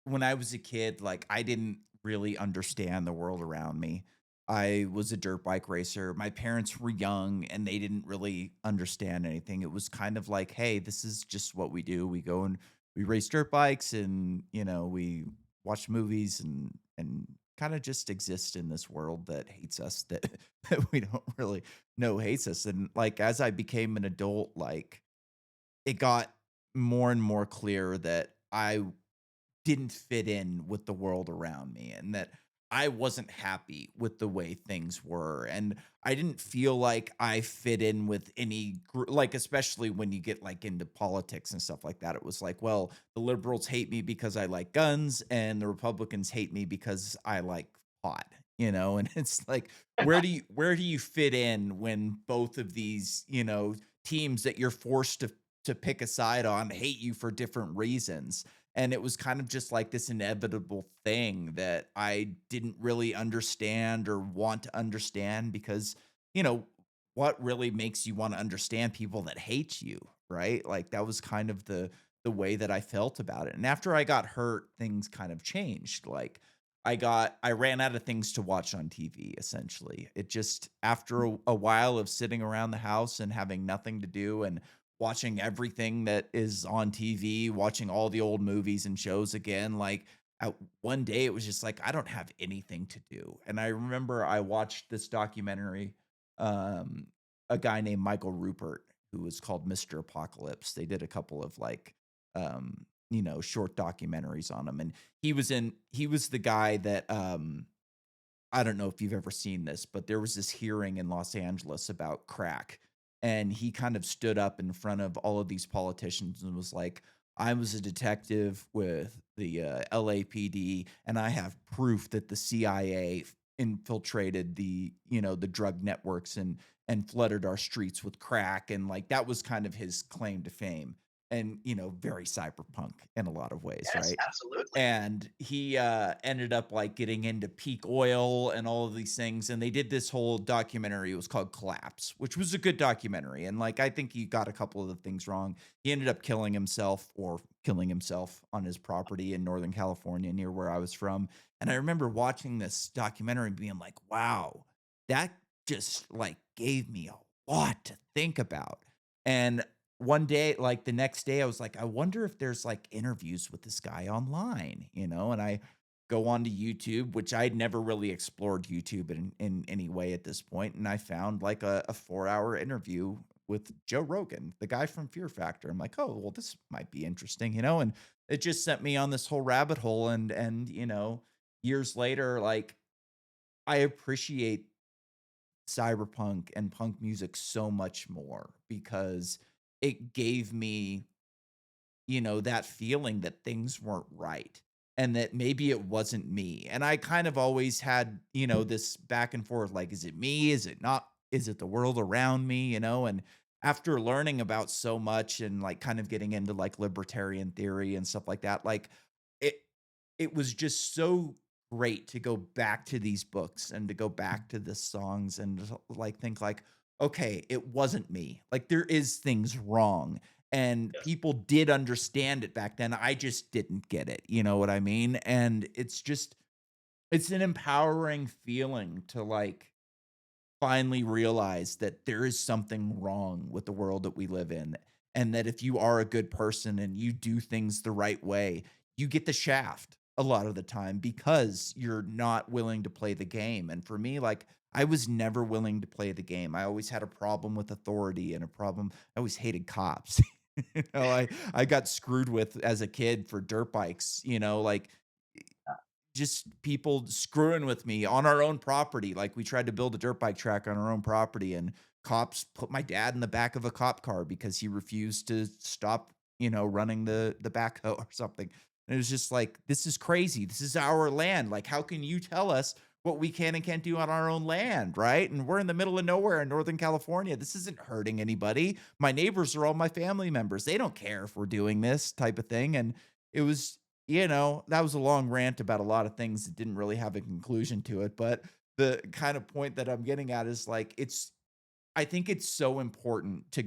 S1: when I was a kid, like, I didn't really understand the world around me. I was a dirt bike racer. My parents were young and they didn't really understand anything. It was kind of like, "Hey, this is just what we do. We go and we race dirt bikes and, we watch movies and kinda just exist in this world that hates us that that we don't really know hates us." And, like, as I became an adult, like, it got more and more clear that I didn't fit in with the world around me and that I wasn't happy with the way things were. And I didn't feel like I fit in with any like, especially when you get like into politics and stuff like that. It was like, well, the liberals hate me because I like guns and the Republicans hate me because I like pot, and it's like, where do you fit in when both of these, teams that you're forced to pick a side on hate you for different reasons? And it was kind of just like this inevitable thing that I didn't really understand or want to understand because, you know, what really makes you want to understand people that hate you, right? Like that was kind of the way that I felt about it. And after I got hurt, things kind of changed. Like I ran out of things to watch on TV essentially. It just after a while of sitting around the house and having nothing to do and watching everything that is on TV, watching all the old movies and shows again. Like one day, it was just like I don't have anything to do, and I remember I watched this documentary, um, a guy named Michael Rupert, who was called Mr. Apocalypse. They did a couple of like, short documentaries on him, and he was the guy that I don't know if you've ever seen this, but there was this hearing in Los Angeles about crack. And he kind of stood up in front of all of these politicians and was like, I was a detective with the LAPD, and I have proof that the CIA infiltrated the drug networks and flooded our streets with crack. And like that was kind of his claim to fame. And, very cyberpunk in a lot of ways,
S2: Yes,
S1: right?
S2: absolutely.
S1: And he ended up like getting into peak oil and all of these things, and they did this whole documentary. It was called Collapse, which was a good documentary, and like I think he got a couple of the things wrong. He ended up killing himself on his property in Northern California near where I was from. And I remember watching this documentary and being like, wow, that just like gave me a lot to think about. And one day, like the next day, I was like, I wonder if there's like interviews with this guy online, and I go on to YouTube, which I'd never really explored YouTube in any way at this point. And I found like a 4 hour interview with Joe Rogan, the guy from Fear Factor. I'm like, oh, well, this might be interesting, and it just sent me on this whole rabbit hole. And years later, like I appreciate cyberpunk and punk music so much more because it gave me, that feeling that things weren't right and that maybe it wasn't me. And I kind of always had, this back and forth like, is it me? Is it not? Is it the world around me? And after learning about so much and like kind of getting into like libertarian theory and stuff like that, like it it was just so great to go back to these books and to go back to the songs and just, like think like, okay, it wasn't me. Like there is things wrong and
S2: Yes.
S1: people did understand it back then. I just didn't get it. You know what I mean? And it's an empowering feeling to like finally realize that there is something wrong with the world that we live in, and that if you are a good person and you do things the right way, you get the shaft a lot of the time because you're not willing to play the game. And for me, like I was never willing to play the game. I always had a problem with authority and a problem. I always hated cops. I got screwed with as a kid for dirt bikes, like just people screwing with me on our own property. Like we tried to build a dirt bike track on our own property, and cops put my dad in the back of a cop car because he refused to stop, running the backhoe or something. And it was just like, this is crazy. This is our land. Like, how can you tell us what we can and can't do on our own land, right? And we're in the middle of nowhere in Northern California. This isn't hurting anybody. My neighbors are all my family members. They don't care if we're doing this type of thing. And it was that was a long rant about a lot of things that didn't really have a conclusion to it, but the kind of point that I'm getting at is like I think it's so important to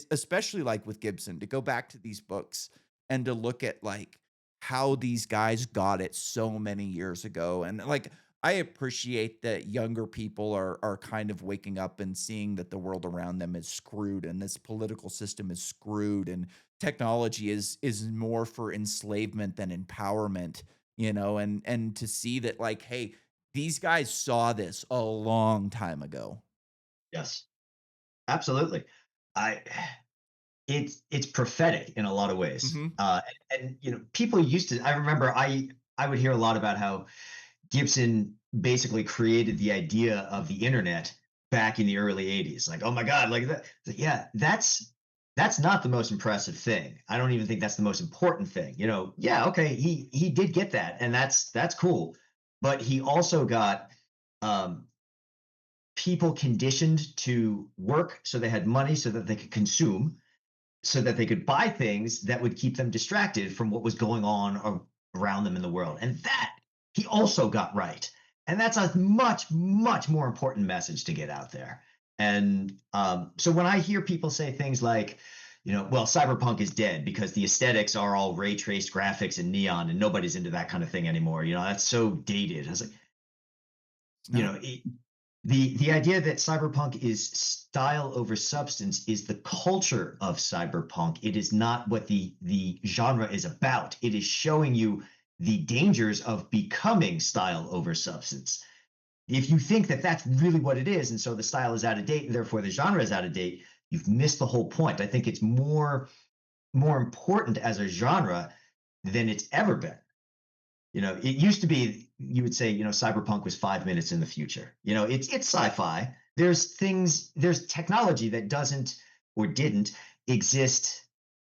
S1: especially like with Gibson to go back to these books and to look at like how these guys got it so many years ago. And like I appreciate that younger people are kind of waking up and seeing that the world around them is screwed and this political system is screwed and technology is more for enslavement than empowerment, and to see that like, hey, these guys saw this a long time ago.
S2: Yes, absolutely. I it's prophetic in a lot of ways.
S1: Mhm.
S2: And people used to. I remember I would hear a lot about how Gibson basically created the idea of the internet back in the early 80s. Like, oh my God, like that. Yeah, that's not the most impressive thing. I don't even think that's the most important thing. Yeah, okay, he did get that, and that's cool. But he also got um, people conditioned to work so they had money so that they could consume so that they could buy things that would keep them distracted from what was going on around them in the world. And that he also got right. And that's a much, much more important message to get out there. And so when I hear people say things like, well, cyberpunk is dead because the aesthetics are all ray traced graphics and neon, and nobody's into that kind of thing anymore. That's so dated. I was like,
S1: It's
S2: you
S1: not.
S2: know, it, the idea that cyberpunk is style over substance is the culture of cyberpunk. It is not what the genre is about. It is showing you the dangers of becoming style over substance. If you think that that's really what it is, and so the style is out of date, and therefore the genre is out of date, you've missed the whole point. I think it's more important as a genre than it's ever been. It used to be you would say, cyberpunk was 5 minutes in the future. It's sci-fi. There's technology that doesn't or didn't exist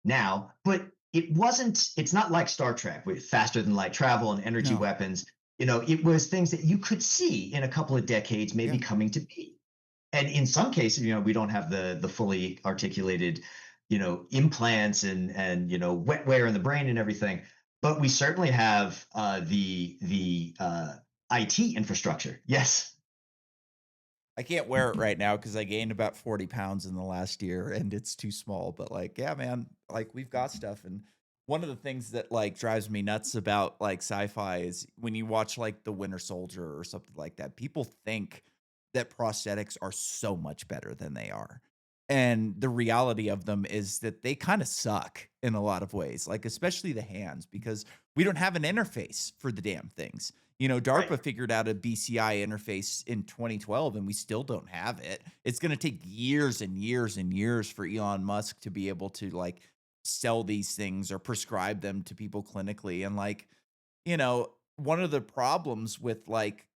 S2: now, but it's not like Star Trek with faster than light travel and energy
S1: No.
S2: weapons. It was things that you could see in a couple of decades maybe
S1: Yeah.
S2: coming to be. And in some cases, we don't have the fully articulated, implants and wetware in the brain and everything, but we certainly have the IT infrastructure. Yes.
S1: I can't wear it right now because I gained about 40 pounds in the last year and it's too small. But like, yeah, man, like we've got stuff. And one of the things that like drives me nuts about like sci-fi is when you watch like The Winter Soldier or something like that, people think that prosthetics are so much better than they are. And the reality of them is that they kind of suck in a lot of ways, like especially the hands, because we don't have an interface for the damn things.
S2: Right.
S1: DARPA figured out a BCI interface in 2012 and we still don't have it. It's going to take years and years and years for Elon Musk to be able to like sell these things or prescribe them to people clinically. And like, one of the problems with like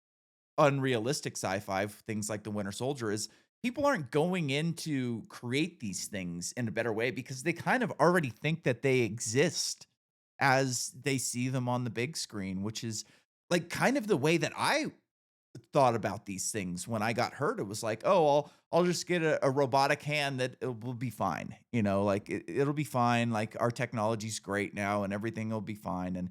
S1: unrealistic sci-fi, things like The Winter Soldier, is people aren't going in to create these things in a better way because they kind of already think that they exist as they see them on the big screen, which is like kind of the way that I thought about these things when I got hurt. It was like, oh, I'll just get a robotic hand that it will be fine. Like it'll be fine. Like our technology's great now and everything will be fine. And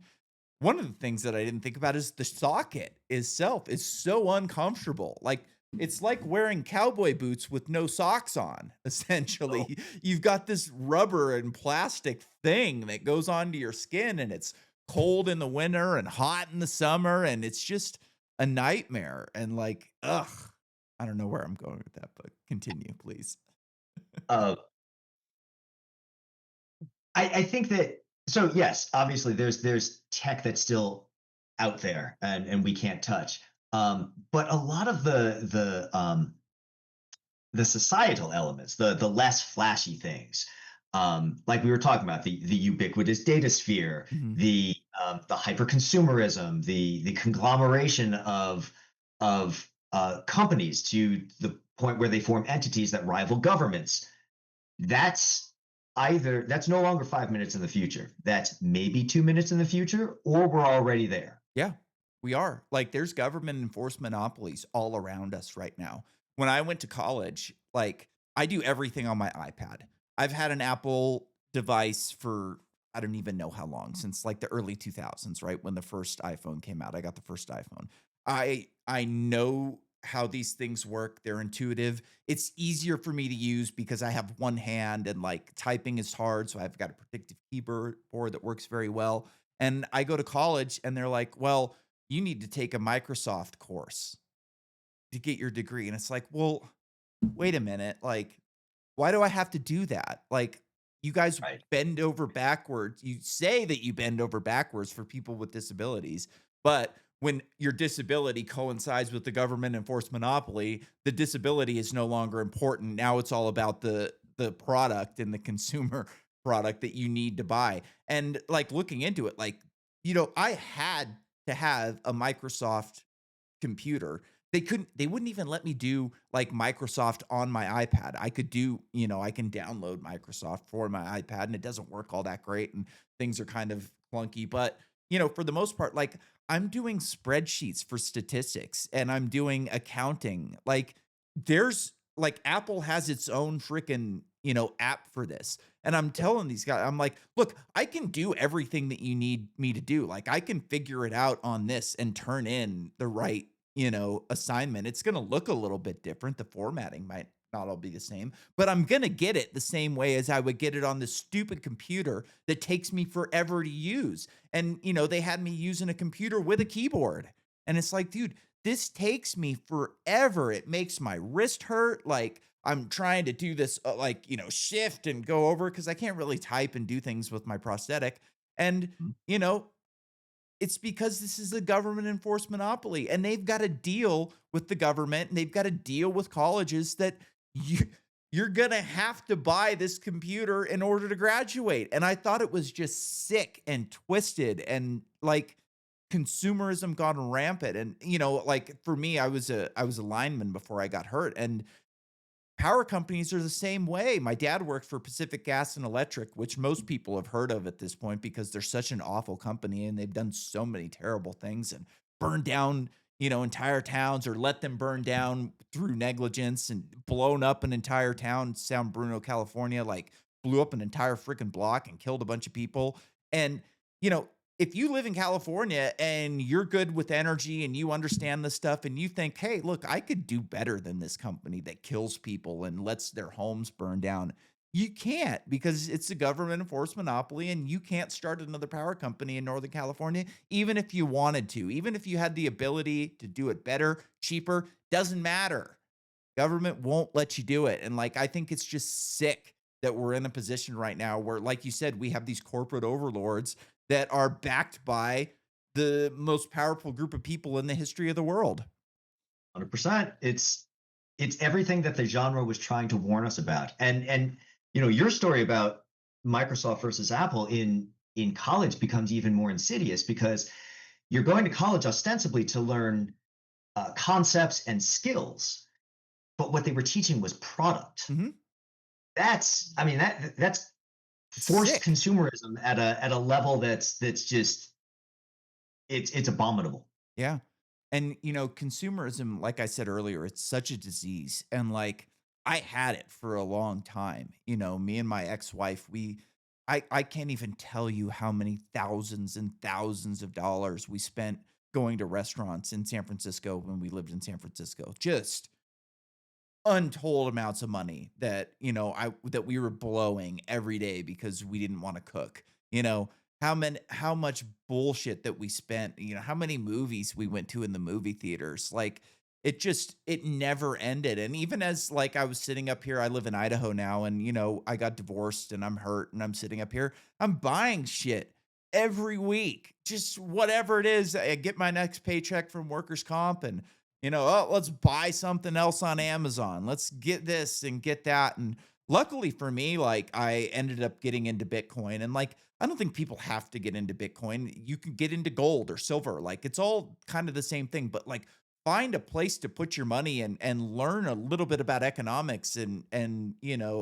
S1: one of the things that I didn't think about is the socket itself is so uncomfortable. Like it's like wearing cowboy boots with no socks on,
S2: Oh,
S1: essentially. You've got this rubber and plastic thing that goes onto your skin and it's cold in the winter and hot in the summer and it's just a nightmare and like ugh. I don't know where I'm going with that, but continue, please.
S2: uh, I think that so yes, obviously there's tech that's still out there and we can't touch. But a lot of the societal elements, the less flashy things, like we were talking about, the ubiquitous data sphere,
S1: Mhm.
S2: the hyper consumerism, the conglomeration of companies to the point where they form entities that rival governments. That's no longer 5 minutes in the future. That's maybe 2 minutes in the future, or we're already there.
S1: Yeah, we are. Like, there's government enforced monopolies all around us right now. When I went to college, like, I do everything on my iPad. I've had an Apple device for I don't even know how long, since like the early 2000s, right? When the first iPhone came out, I got the first iPhone. I know how these things work. They're intuitive. It's easier for me to use because I have one hand and like typing is hard, so I've got a predictive keyboard that works very well. And I go to college and they're like, "Well, you need to take a Microsoft course to get your degree." And it's like, "Well, wait a minute. Like, why do I have to do that?" Like, you guys
S2: Right.
S1: bend over backwards. You say that you bend over backwards for people with disabilities, but when your disability coincides with the government enforced monopoly, the disability is no longer important. Now it's all about the product and the consumer product that you need to buy. And like looking into it, like, I had to have a Microsoft computer. They wouldn't even let me do like Microsoft on my iPad. I could do, I can download Microsoft for my iPad and it doesn't work all that great and things are kind of clunky, but for the most part like I'm doing spreadsheets for statistics and I'm doing accounting. Like there's like Apple has its own freaking, app for this. And I'm telling these guys, I'm like, look, I can do everything that you need me to do. Like I can figure it out on this and turn in the right assignment. It's going to look a little bit different. The formatting might not all be the same, but I'm going to get it the same way as I would get it on this stupid computer that takes me forever to use. And, they had me using a computer with a keyboard. And it's like, dude, this takes me forever. It makes my wrist hurt. Like, I'm trying to do this, like, shift and go over because I can't really type and do things with my prosthetic. And,
S2: Mhm.
S1: you know, it's because this is a government enforced monopoly and they've got to deal with the government and they've got to deal with colleges that you you're gonna have to buy this computer in order to graduate. And I thought it was just sick and twisted and like consumerism gone rampant. And like for me, I was a lineman before I got hurt. And power companies are the same way. My dad worked for Pacific Gas and Electric, which most people have heard of at this point because they're such an awful company and they've done so many terrible things and burned down, entire towns or let them burn down through negligence and blown up an entire town, San Bruno, California, like blew up an entire freaking block and killed a bunch of people. And, you know, if you live in California and you're good with energy and you understand this stuff and you think, "Hey, look, I could do better than this company that kills people and lets their homes burn down." You can't because it's a government enforced monopoly and you can't start another power company in Northern California even if you wanted to. Even if you had the ability to do it better, cheaper, doesn't matter. Government won't let you do it, and, like, I think it's just sick that we're in a position right now where, like you said, we have these corporate overlords that are backed by the most powerful group of people in the history of the world.
S2: 100%. It's everything that the genre was trying to warn us about. And your story about Microsoft versus Apple in college becomes even more insidious because you're going to college ostensibly to learn concepts and skills, but what they were teaching was product.
S1: Mhm.
S2: I mean, that's
S1: It's
S2: forced
S1: sick.
S2: consumerism at a level that's just it's abominable.
S1: Yeah. And, consumerism, like I said earlier, it's such a disease. And like I had it for a long time. Me and my ex-wife, I can't even tell you how many thousands and thousands of dollars we spent going to restaurants in San Francisco when we lived in San Francisco. Just untold amounts of money that, that we were blowing every day because we didn't wanna cook. How much bullshit that we spent, how many movies we went to in the movie theaters. Like, it never ended, and even as, like, I was sitting up here I live in Idaho now, and, I got divorced, and I'm hurt, and I'm sitting up here, I'm buying shit every week, just whatever it is. I get my next paycheck from workers' comp, and oh, let's buy something else on Amazon. Let's get this and get that. And luckily for me, like I ended up getting into Bitcoin. And like, I don't think people have to get into Bitcoin. You can get into gold or silver. Like it's all kind of the same thing, but like find a place to put your money and learn a little bit about economics and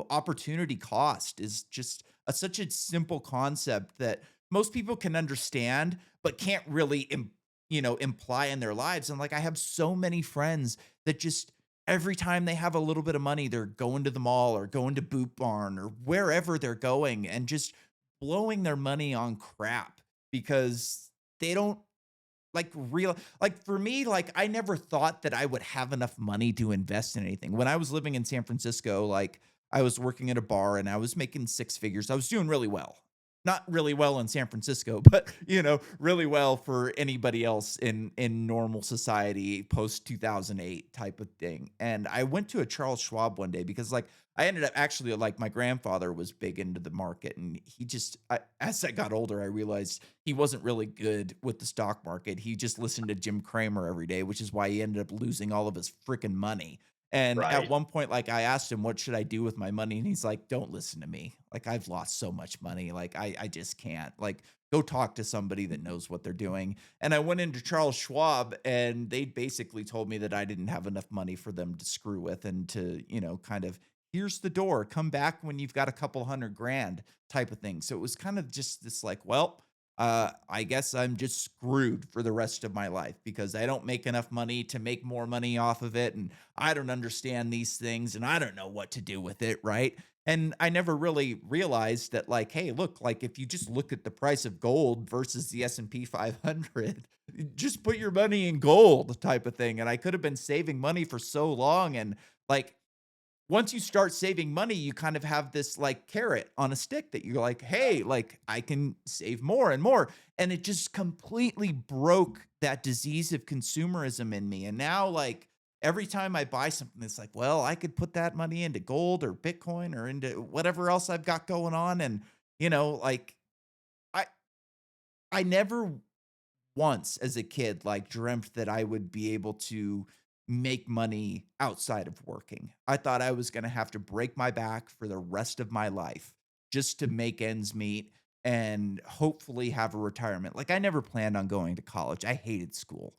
S1: opportunity cost is just such a simple concept that most people can understand but can't really imply in their lives. And like, I have so many friends that just every time they have a little bit of money, they're going to the mall or going to Boot Barn or wherever they're going and just blowing their money on crap because they don't like for me, like I never thought that I would have enough money to invest in anything. When I was living in San Francisco, like I was working at a bar and I was making six figures. I was doing really well. Not really well in San Francisco, but really well for anybody else in normal society post 2008 type of thing. And I went to a Charles Schwab one day because like I ended up actually like my grandfather was big into the market and as I got older I realized he wasn't really good with the stock market. He just listened to Jim Cramer every day, which is why he ended up losing all of his freaking money. And at
S2: Right.
S1: one point, like I asked him, what should I do with my money? And he's like, don't listen to me. Like I've lost so much money. Like I just can't. Like go talk to somebody that knows what they're doing. And I went into Charles Schwab and they basically told me that I didn't have enough money for them to screw with and to, kind of here's the door. Come back when you've got a couple hundred grand type of thing. So it was kind of just this like, well, I guess I'm just screwed for the rest of my life because I don't make enough money to make more money off of it. And I don't understand these things and I don't know what to do with it. Right. And I never really realized that, like, hey, look, like if you just look at the price of gold versus the S&P 500, just put your money in gold type of thing. And I could have been saving money for so long. And like, once you start saving money, you kind of have this like carrot on a stick that you're like, hey, like I can save more and more. And it just completely broke that disease of consumerism in me. And now, like, every time I buy something, it's like, well, I could put that money into gold or Bitcoin or into whatever else I've got going on. And, like I, I never once as a kid like dreamt that I would be able to make money outside of working. I thought I was gonna have to break my back for the rest of my life just to make ends meet and hopefully have a retirement. Like, I never planned on going to college. I hated school.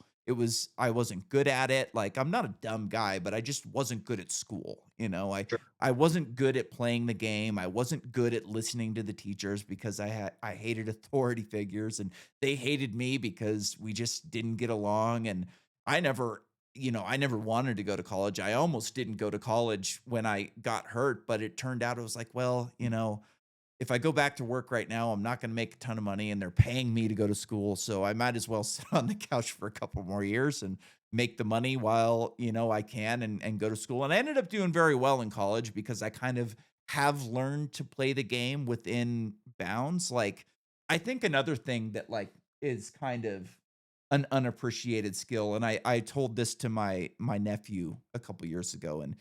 S1: I wasn't good at it. Like, I'm not a dumb guy, but I just wasn't good at school, you know?
S2: Sure.
S1: I wasn't good at playing the game. I wasn't good at listening to the teachers because I hated authority figures, and they hated me because we just didn't get along. And I never, I never wanted to go to college. I almost didn't go to college when I got hurt, but it turned out it was like, well, if I go back to work right now, I'm not gonna make a ton of money and they're paying me to go to school, so I might as well sit on the couch for a couple more years and make the money while, I can and go to school. And I ended up doing very well in college because I kind of have learned to play the game within bounds. Like, I think another thing that, like, is kind of an unappreciated skill, and I told this to my nephew a couple years ago, and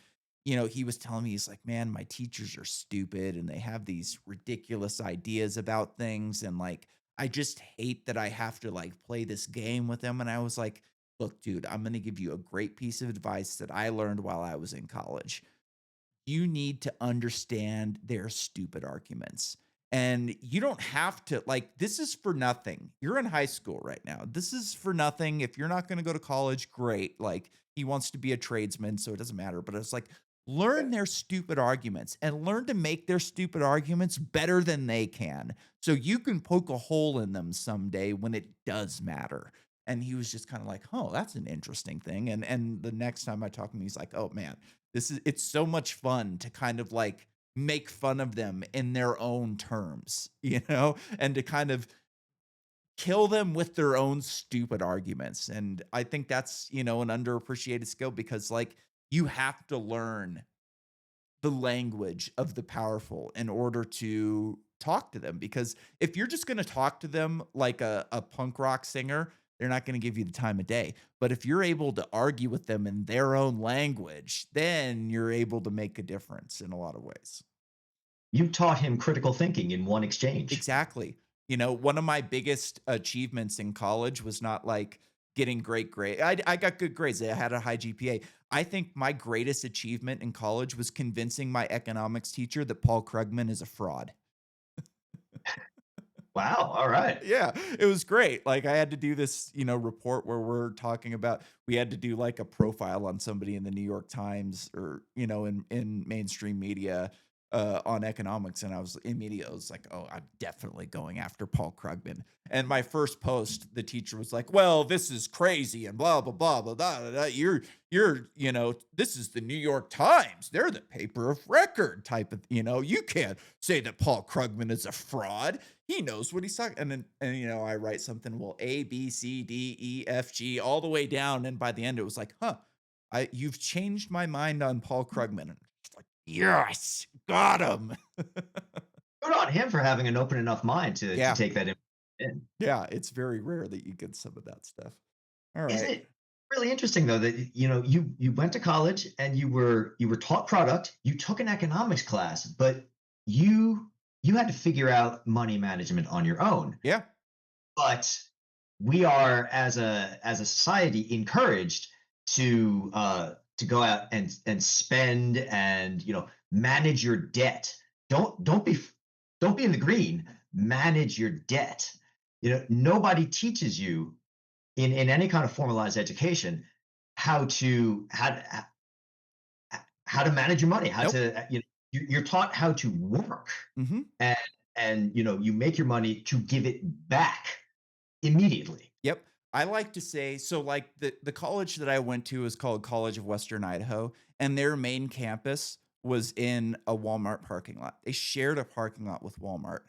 S1: he was telling me, he's like, "Man, my teachers are stupid and they have these ridiculous ideas about things, and, like, I just hate that I have to, like, play this game with them." And I was like, "Look, dude, I'm gonna give you a great piece of advice that I learned while I was in college. You need to understand their stupid arguments. And you don't have to, like, this is for nothing. You're in high school right now. This is for nothing. If you're not going to go to college, great. Like, he wants to be a tradesman, so it doesn't matter. But it's like, learn their stupid arguments and learn to make their stupid arguments better than they can. So you can poke a hole in them someday when it does matter." And he was just kind of like, "Oh, that's an interesting thing." And the next time I talk to him, he's like, "Oh man, it's so much fun to kind of, like, make fun of them in their own terms," and to kind of kill them with their own stupid arguments. And I think that's, an underappreciated skill because, like, you have to learn the language of the powerful in order to talk to them, because if you're just gonna talk to them like a punk rock singer, they're not gonna give you the time of day. But if you're able to argue with them in their own language, then you're able to make a difference in a lot of ways.
S2: You taught him critical thinking in one exchange.
S1: Exactly. One of my biggest achievements in college was not, like, getting great grade. I got good grades. I had a high GPA. I think my greatest achievement in college was convincing my economics teacher that Paul Krugman is a fraud.
S2: Wow. All right.
S1: Yeah, it was great. Like, I had to do this, report where we're talking about, we had to do, like, a profile on somebody in the New York Times, or, in mainstream media, on economics. And I was like, "Oh, I'm definitely going after Paul Krugman." And my first post, the teacher was like, "Well, this is crazy and blah blah blah blah blah. Blah, blah. This is the New York Times. They're the paper of record type of, you can't say that Paul Krugman is a fraud. He knows what he's talking." And I write something, well, A, B, C, D, E, F, G, all the way down. And by the end, it was like, huh, you've changed my mind on Paul Krugman. And it's like, yes, got him.
S2: Good on him for having an open enough mind to
S1: Yeah.
S2: take that in.
S1: Yeah. It's very rare that you get some of that stuff. All
S2: Isn't
S1: right.
S2: it really interesting though that you went to college and you were taught product, you took an economics class, but you had to figure out money management on your own.
S1: Yeah.
S2: But we are as a society encouraged to go out and spend and manage your debt. Don't be in the green. Manage your debt. Nobody teaches you in any kind of formalized education how to manage your money, how
S1: Nope.
S2: to you're taught how to work
S1: Hmm.
S2: and you make your money to give it back immediately.
S1: Yep. I like to say, so, like, the college that I went to is called College of Western Idaho, and their main campus was in a Walmart parking lot. They shared a parking lot with Walmart.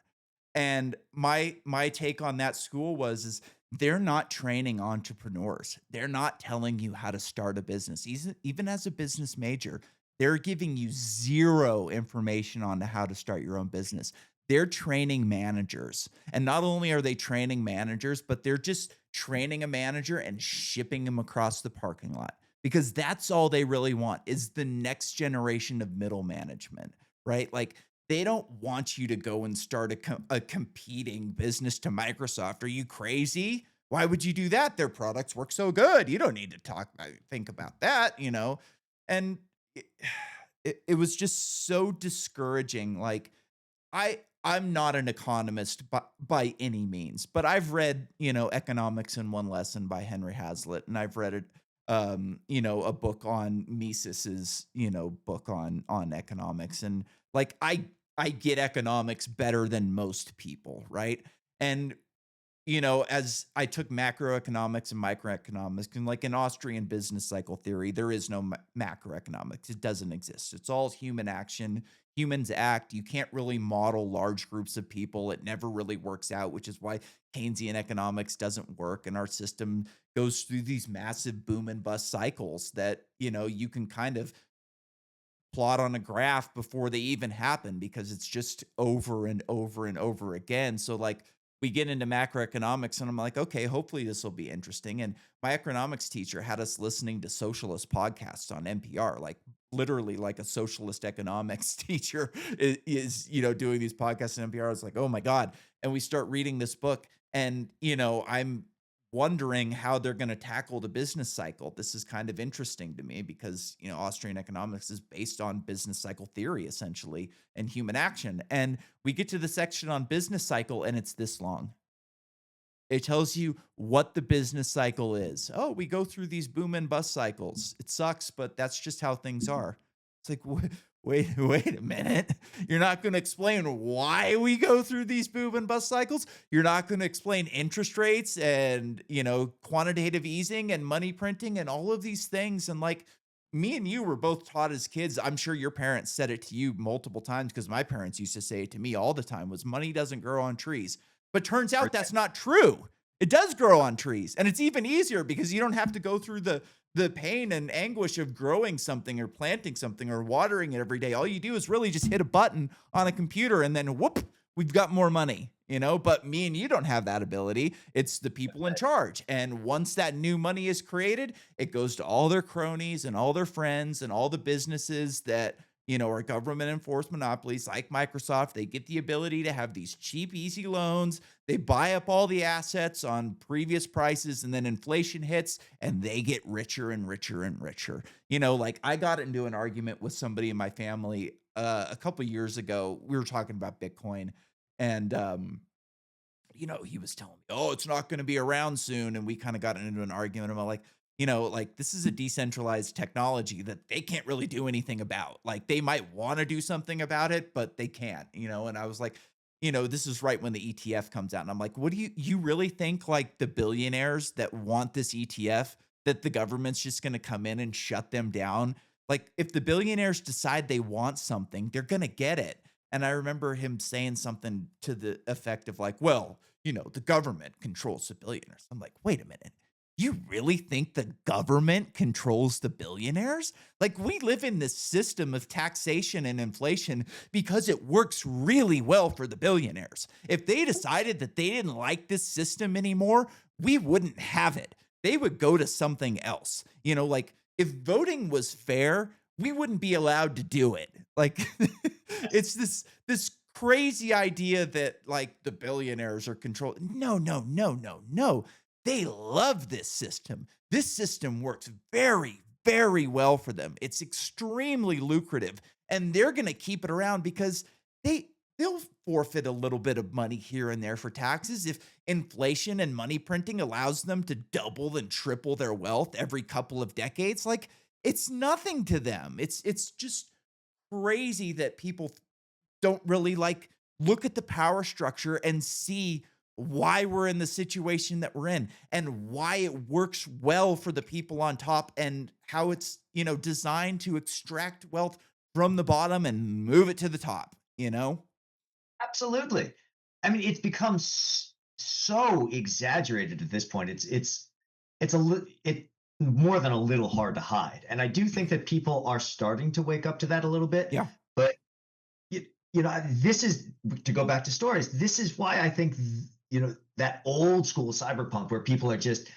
S1: And my take on that school is they're not training entrepreneurs. They're not telling you how to start a business. Even as a business major, they're giving you zero information on how to start your own business. They're training managers. And not only are they training managers, but they're just training a manager and shipping him across the parking lot, because that's all they really want is the next generation of middle management, right? Like, they don't want you to go and start a competing business to Microsoft. Are you crazy? Why would you do that? Their products work so good. You don't need to think about that, And it, it was just so discouraging. Like I'm not an economist by any means, but I've read, Economics in One Lesson by Henry Hazlitt, and I've read it, a book on Mises's, book on economics, and like I get economics better than most people, right? And as I took macroeconomics and microeconomics, and like in Austrian business cycle theory, there is no macroeconomics. It doesn't exist. It's all human action. Humans act. You can't really model large groups of people. It never really works out, which is why Keynesian economics doesn't work. And our system goes through these massive boom and bust cycles that, you can kind of plot on a graph before they even happen because it's just over and over and over again. So like we get into macroeconomics and I'm like, okay, hopefully this will be interesting. And my economics teacher had us listening to socialist podcasts on NPR, like literally like a socialist economics teacher is doing these podcasts on NPR. I was like, oh my God. And we start reading this book and, I'm wondering how they're going to tackle the business cycle. This is kind of interesting to me because, Austrian economics is based on business cycle theory essentially and human action. And we get to the section on business cycle and it's this long. It tells you what the business cycle is. Oh, we go through these boom and bust cycles. It sucks, but that's just how things are. It's like, wait a minute. You're not going to explain why we go through these boom and bust cycles. You're not going to explain interest rates and, quantitative easing and money printing and all of these things. And like me and you were both taught as kids. I'm sure your parents said it to you multiple times because my parents used to say it to me all the time was money doesn't grow on trees. But turns out that's not true. It does grow on trees, and it's even easier because you don't have to go through the pain and anguish of growing something or planting something or watering it every day. All you do is really just hit a button on a computer and then whoop, we've got more money, but me and you don't have that ability. It's the people in charge. And once that new money is created, it goes to all their cronies and all their friends and all the businesses that are government enforced monopolies like Microsoft. They get the ability to have these cheap, easy loans. They buy up all the assets on previous prices, and then inflation hits, and they get richer and richer and richer. Like I got into an argument with somebody in my family a couple years ago. We were talking about Bitcoin, and he was telling me, "Oh, it's not going to be around soon," and we kind of got into an argument about like, like this is a decentralized technology that they can't really do anything about. Like they might want to do something about it, but they can't, And I was like, this is right when the ETF comes out, and I'm like, what do you really think? Like the billionaires that want this ETF, that the government's just going to come in and shut them down? Like if the billionaires decide they want something, they're going to get it. And I remember him saying something to the effect of like, well, the government controls the billionaires. I'm like, wait a minute. You really think the government controls the billionaires? Like, we live in this system of taxation and inflation because it works really well for the billionaires. If they decided that they didn't like this system anymore, we wouldn't have it. They would go to something else. Like if voting was fair, we wouldn't be allowed to do it. Like, it's this crazy idea that like the billionaires are controlled. No, no, no, no, no. They love this system. This system works very, very well for them. It's extremely lucrative, and they're going to keep it around because they'll forfeit a little bit of money here and there for taxes if inflation and money printing allows them to double and triple their wealth every couple of decades. Like it's nothing to them. It's just crazy that people don't really like look at the power structure and see why we're in the situation that we're in and why it works well for the people on top and how it's, designed to extract wealth from the bottom and move it to the top.
S2: Absolutely. I mean, it's become so exaggerated at this point. It's it more than a little hard to hide, and I do think that people are starting to wake up to that a little bit.
S1: Yeah.
S2: But this is to go back to stories. This is why I think that old school cyberpunk where people are just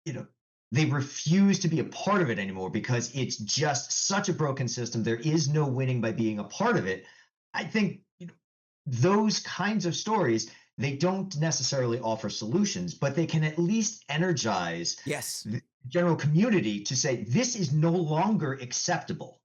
S2: you know they refuse to be a part of it anymore because it's just such a broken system. There is no winning by being a part of it. I think those kinds of stories They don't necessarily offer solutions, but they can at least energize
S1: Yes.
S2: the general community to say this is no longer acceptable.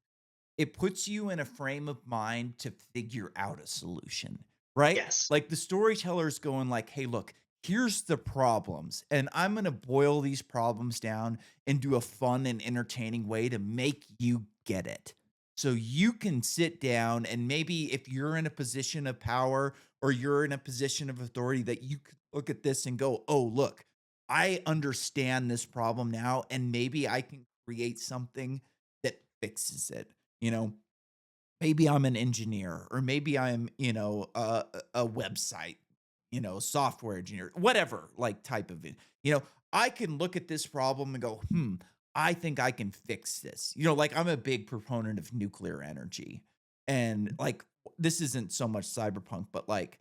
S1: It puts you in a frame of mind to figure out a solution, right?
S2: Yes.
S1: Like the storyteller's going like, "Hey, look, here's the problems, and I'm gonna boil these problems down into a fun and entertaining way to make you get it." So you can sit down and maybe if you're in a position of power or you're in a position of authority that you could look at this and go, "Oh, look, I understand this problem now, and maybe I can create something that fixes it." You know, maybe I'm an engineer or maybe I'm, a website, software engineer, whatever like type of it. You know, I can look at this problem and go, I think I can fix this. Like I'm a big proponent of nuclear energy. And like this isn't so much cyberpunk, but like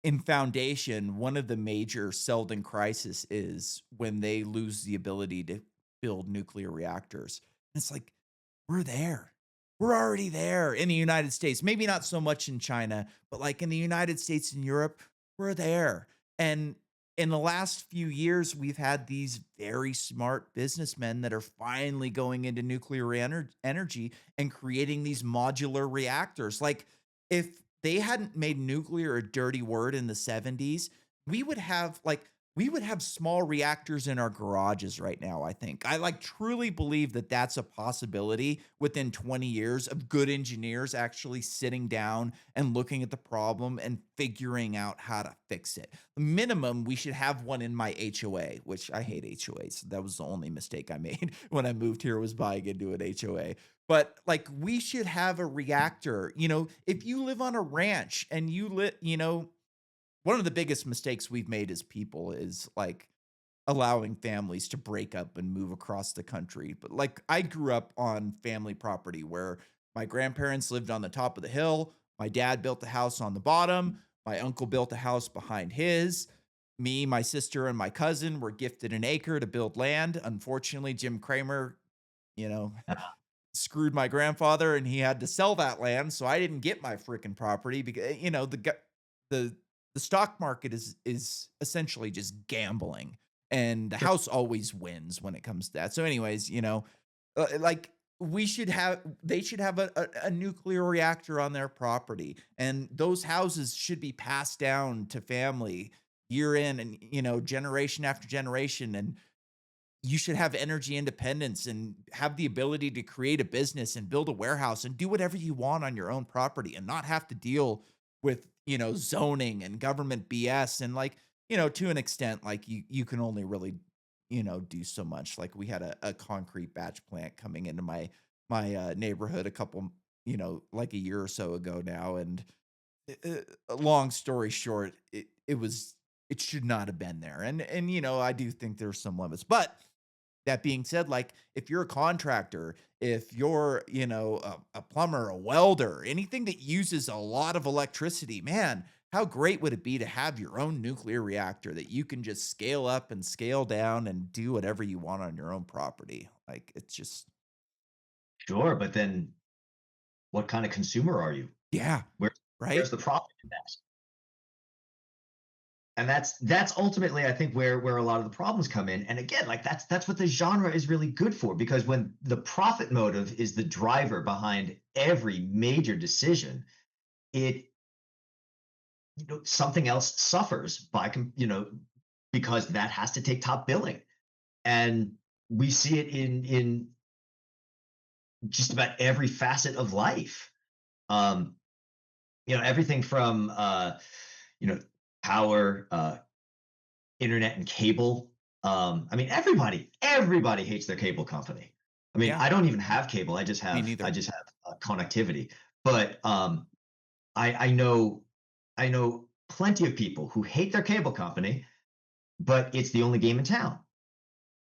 S1: in Foundation, one of the major Selden crisis is when they lose the ability to build nuclear reactors. It's like, we're there. We're already there in the United States. Maybe not so much in China, but like in the United States and Europe, we're there. And in the last few years, we've had these very smart businessmen that are finally going into nuclear energy and creating these modular reactors. Like, if they hadn't made nuclear a dirty word in the 70s, we would have like we would have small reactors in our garages right now, I think. I like truly believe that that's a possibility within 20 years of good engineers actually sitting down and looking at the problem and figuring out how to fix it. Minimum, we should have one in my HOA, which I hate HOAs. That was the only mistake I made when I moved here was buying into an HOA. But like we should have a reactor. If you live on a ranch and one of the biggest mistakes we've made as people is like allowing families to break up and move across the country. But like I grew up on family property where my grandparents lived on the top of the hill, my dad built the house on the bottom, my uncle built a house behind his. Me, my sister, and my cousin were gifted an acre to build land. Unfortunately, Jim Cramer, you know, screwed my grandfather and he had to sell that land, so I didn't get my freaking property because the the stock market is essentially just gambling and the
S2: Sure.
S1: house always wins when it comes to that. So anyways, like they should have a nuclear reactor on their property and those houses should be passed down to family year in and generation after generation and you should have energy independence and have the ability to create a business and build a warehouse and do whatever you want on your own property and not have to deal with, zoning and government BS and like, to an extent, like you can only really, do so much. Like we had a concrete batch plant coming into my neighborhood a couple, like a year or so ago now. And long story short, it should not have been there. And I do think there's some limits. But that being said, like if you're a contractor, if you're, a plumber, a welder, anything that uses a lot of electricity, man, how great would it be to have your own nuclear reactor that you can just scale up and scale down and do whatever you want on your own property? Like it's just,
S2: Sure, but then what kind of consumer are you?
S1: yeah,
S2: Where, where's
S1: right?
S2: the profit in that? And that's ultimately, I think, where a lot of the problems come in. And again, like that's what the genre is really good for, because when the profit motive is the driver behind every major decision, it something else suffers because that has to take top billing. And we see it in just about every facet of life. Um, everything from you know, power, internet and cable. I mean, everybody hates their cable company. I mean,
S1: Yeah,
S2: I don't even have cable.
S1: me
S2: I
S1: neither.
S2: just have connectivity. But I know plenty of people who hate their cable company, but it's the only game in town,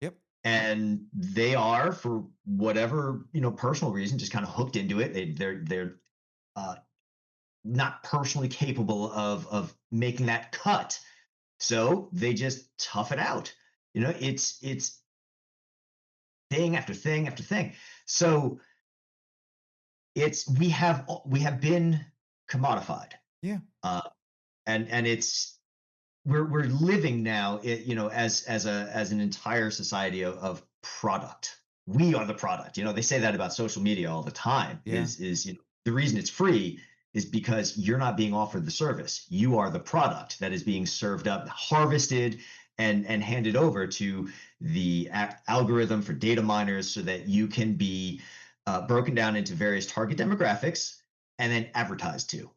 S1: Yep.
S2: and they are, for whatever personal reason, just kind of hooked into it. They're uh, not personally capable of making that cut, so they just tough it out. It's thing after thing after thing. So it's we have been commodified.
S1: Yeah.
S2: and it's we're living now, as an entire society of product. We are the product. They say that about social media all the time.
S1: Yeah.
S2: The reason it's free is because you're not being offered the service. You are the product that is being served up, harvested, and handed over to the algorithm for data miners so that you can be broken down into various target demographics and then advertised to.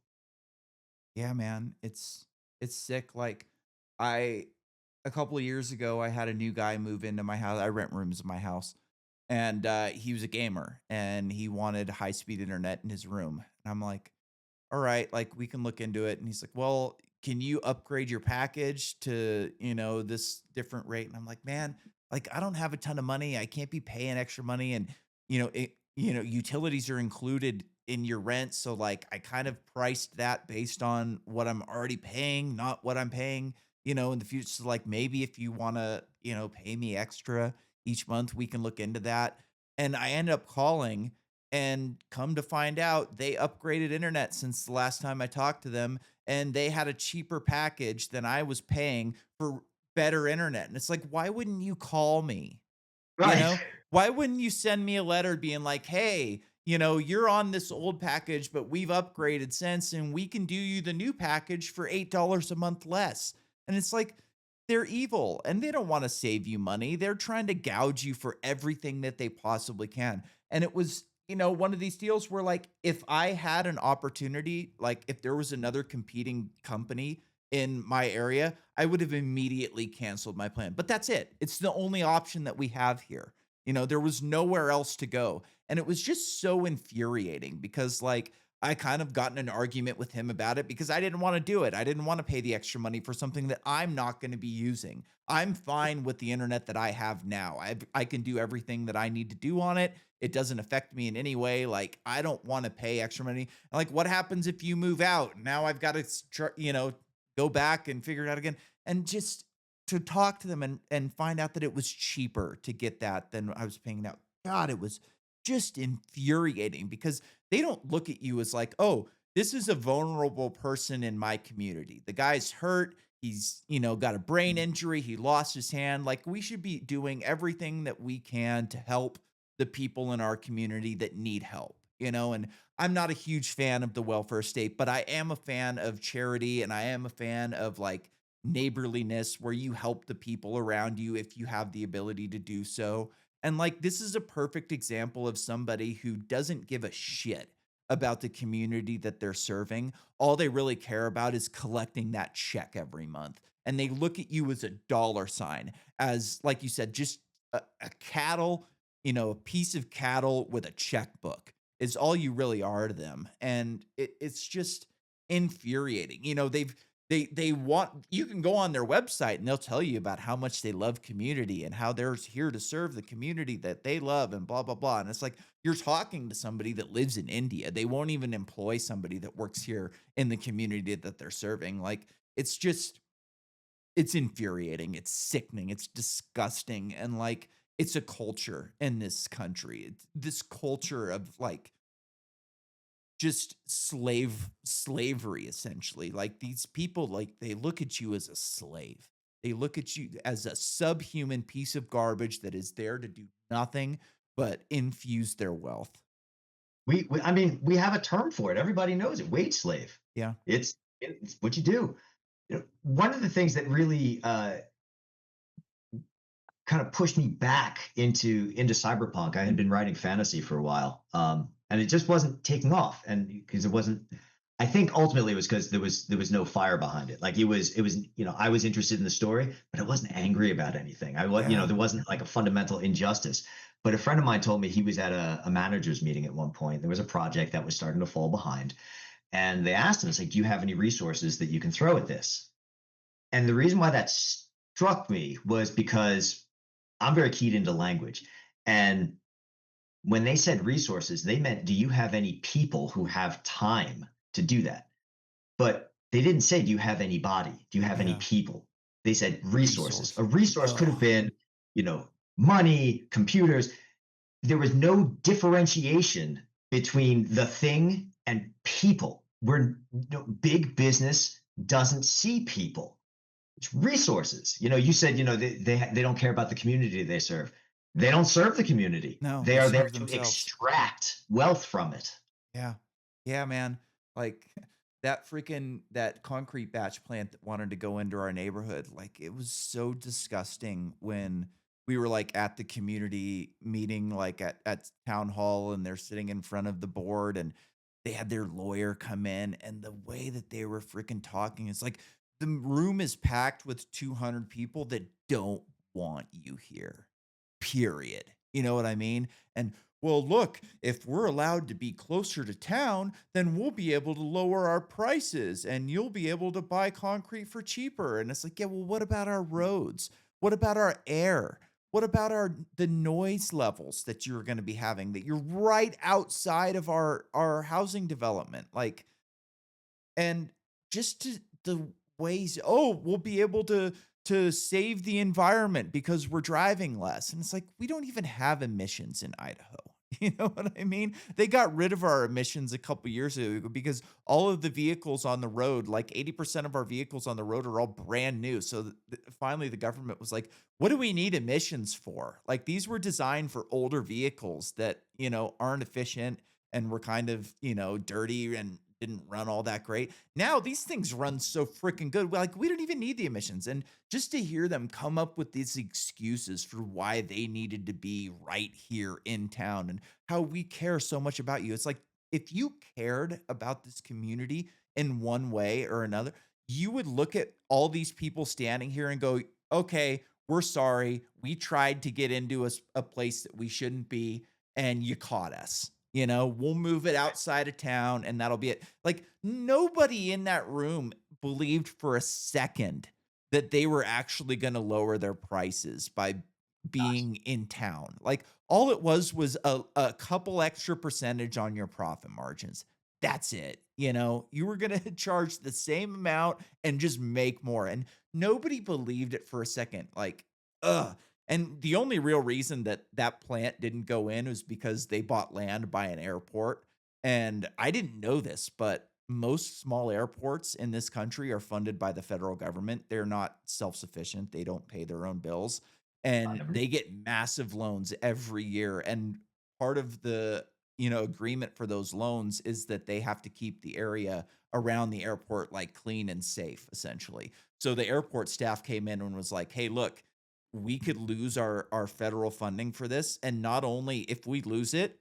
S1: Yeah, man. It's sick. Like I a couple of years ago, I had a new guy move into my house. I rent rooms in my house. And he was a gamer and he wanted high speed internet in his room. And I'm like, all right, like we can look into it. And he's like, well, can you upgrade your package to, this different rate? And I'm like, man, like I don't have a ton of money. I can't be paying extra money. And, utilities are included in your rent. So like I kind of priced that based on what I'm already paying, not what I'm paying, in the future. So like maybe if you want to, pay me extra each month, we can look into that. And I ended up calling and come to find out, they upgraded internet since the last time I talked to them, and they had a cheaper package than I was paying for better internet. And it's like, why wouldn't you call me? You
S2: Right.
S1: know? Why wouldn't you send me a letter being like, "Hey, you're on this old package, but we've upgraded since, and we can do you the new package for $8 a month less." And it's like, they're evil and they don't wanna save you money. They're trying to gouge you for everything that they possibly can. And it was, one of these deals where, like, if I had an opportunity, like, if there was another competing company in my area, I would have immediately canceled my plan. But that's it. It's the only option that we have here. There was nowhere else to go. And it was just so infuriating because, like, I kind of got in an argument with him about it because I didn't want to do it. I didn't want to pay the extra money for something that I'm not going to be using. I'm fine with the internet that I have now. I can do everything that I need to do on it. It doesn't affect me in any way. Like, I don't want to pay extra money. Like, what happens if you move out? Now I've got to, go back and figure it out again. And just to talk to them and find out that it was cheaper to get that than I was paying now. God, it was just infuriating because they don't look at you as like, "Oh, this is a vulnerable person in my community. The guy's hurt. He's, got a brain injury. He lost his hand." Like, we should be doing everything that we can to help the people in our community that need help, and I'm not a huge fan of the welfare state, but I am a fan of charity and I am a fan of like neighborliness where you help the people around you if you have the ability to do so. And like this is a perfect example of somebody who doesn't give a shit about the community that they're serving. All they really care about is collecting that check every month. And they look at you as a dollar sign, as like you said, just a cattle, a piece of cattle with a checkbook is all you really are to them, and it's just infuriating. They want you can go on their website and they'll tell you about how much they love community and how they're here to serve the community that they love and blah blah blah. And it's like you're talking to somebody that lives in India. They won't even employ somebody that works here in the community that they're serving. Like it's infuriating, it's sickening, it's disgusting, and, like, it's a culture in this country. It's this culture of, like, just slavery, essentially. Like, these people, like, they look at you as a slave. They look at you as a subhuman piece of garbage that is there to do nothing but infuse their wealth.
S2: I mean, we have a term for it. Everybody knows it. Wage slave.
S1: Yeah.
S2: It's what you do. One of the things that really kind of pushed me back into cyberpunk. I had been writing fantasy for a while, and it just wasn't taking off. And because it wasn't, I think ultimately it was because there was no fire behind it. Like it was I was interested in the story, but I wasn't angry about anything. I was
S1: Yeah.
S2: there wasn't like a fundamental injustice. But a friend of mine told me he was at a managers meeting at one point. There was a project that was starting to fall behind, and they asked him, "It's like, do you have any resources that you can throw at this?" And the reason why that struck me was because I'm very keyed into language. And when they said resources, they meant, do you have any people who have time to do that? But they didn't say, do you have any body? Do you have any
S1: Yeah.
S2: people? They said resources. A
S1: Resource.
S2: resource could have
S1: Ugh.
S2: been, money, computers. There was no differentiation between the thing and people. We're big business. doesn't see people. It's resources. You said, they don't care about the community they serve. They don't serve the community.
S1: No,
S2: They
S1: they
S2: are there
S1: serve
S2: to
S1: themselves.
S2: extract wealth from it.
S1: Yeah. Yeah, man. Like that concrete batch plant that wanted to go into our neighborhood, like it was so disgusting when we were like at the community meeting, like at town hall, and they're sitting in front of the board and they had their lawyer come in, and the way that they were freaking talking, it's like the room is packed with 200 people that don't want you here. Period. You know what I mean? And well, look, if we're allowed to be closer to town, then we'll be able to lower our prices and you'll be able to buy concrete for cheaper. And it's like, yeah, well, what about our roads? What about our air? What about the noise levels that you're going to be having that you're right outside of our housing development? Like, and just to the ways, oh, we'll be able to save the environment because we're driving less. And it's like, we don't even have emissions in Idaho. You know what I mean? They got rid of our emissions a couple years ago because all of the vehicles on the road, like 80% of our vehicles on the road are all brand new. So finally the government was like, what do we need emissions for? Like these were designed for older vehicles that, aren't efficient and were kind of, dirty and didn't run all that great. Now these things run so freaking good. Like we don't even need the emissions. And just to hear them come up with these excuses for why they needed to be right here in town and how we care so much about you. It's like if you cared about this community in one way or another, you would look at all these people standing here and go, okay, we're sorry. We tried to get into a place that we shouldn't be, and you caught us. We'll move it outside of town and that'll be it. Like nobody in that room believed for a second that they were actually going to lower their prices by being in town. Like all it was a couple extra percentage on your profit margins. That's it. You were going to charge the same amount and just make more. And nobody believed it for a second. Like, ugh. And the only real reason that that plant didn't go in was because they bought land by an airport. And I didn't know this, but most small airports in this country are funded by the federal government. They're not self-sufficient. They don't pay their own bills and they get massive loans every year. And part of the, agreement for those loans is that they have to keep the area around the airport like clean and safe essentially. So the airport staff came in and was like, "Hey, look, we could lose our federal funding for this, and not only if we lose it,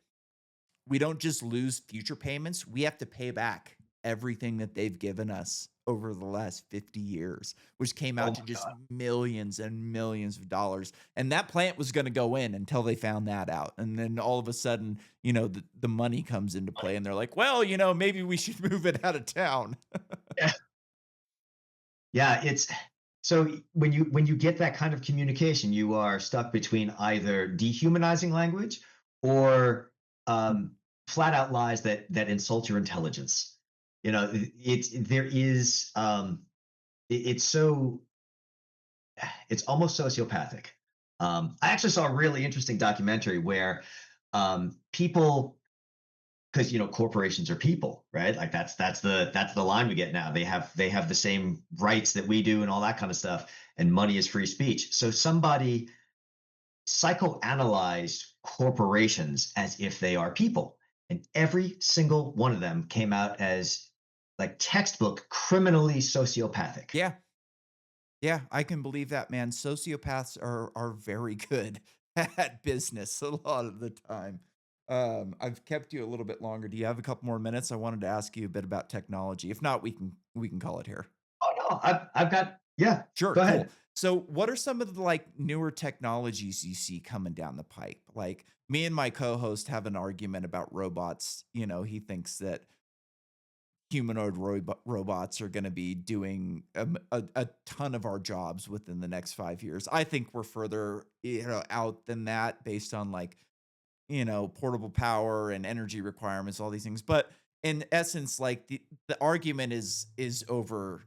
S1: we don't just lose future payments, we have to pay back everything that they've given us over the last 50 years, which came
S2: Oh
S1: out to
S2: my
S1: just
S2: God.
S1: millions and millions of dollars. And that plant was going to go in until they found that out. And then all of a sudden, the money comes into play and they're like, well, maybe we should move it out of town.
S2: Yeah. Yeah, it's so when you get that kind of communication, you are stuck between either dehumanizing language or flat out lies that insult your intelligence. It's there is it's so it's almost sociopathic. I actually saw a really interesting documentary where people, because corporations are people, right? Like that's the line we get now. They have the same rights that we do and all that kind of stuff, and money is free speech. So somebody psychoanalyzed corporations as if they are people, and every single one of them came out as like textbook criminally sociopathic.
S1: Yeah. Yeah, I can believe that, man. Sociopaths are very good at business a lot of the time. I've kept you a little bit longer. Do you have a couple more minutes? I wanted to ask you a bit about technology. If not, we can call it here.
S2: Oh no, I've got, yeah.
S1: Sure,
S2: Go
S1: cool.
S2: ahead.
S1: So, what are some of the like newer technologies you see coming down the pipe? Like me and my co-host have an argument about robots. He thinks that humanoid robots are going to be doing a ton of our jobs within the next 5 years. I think we're further out than that based on like portable power and energy requirements, all these things. But in essence, like the argument is over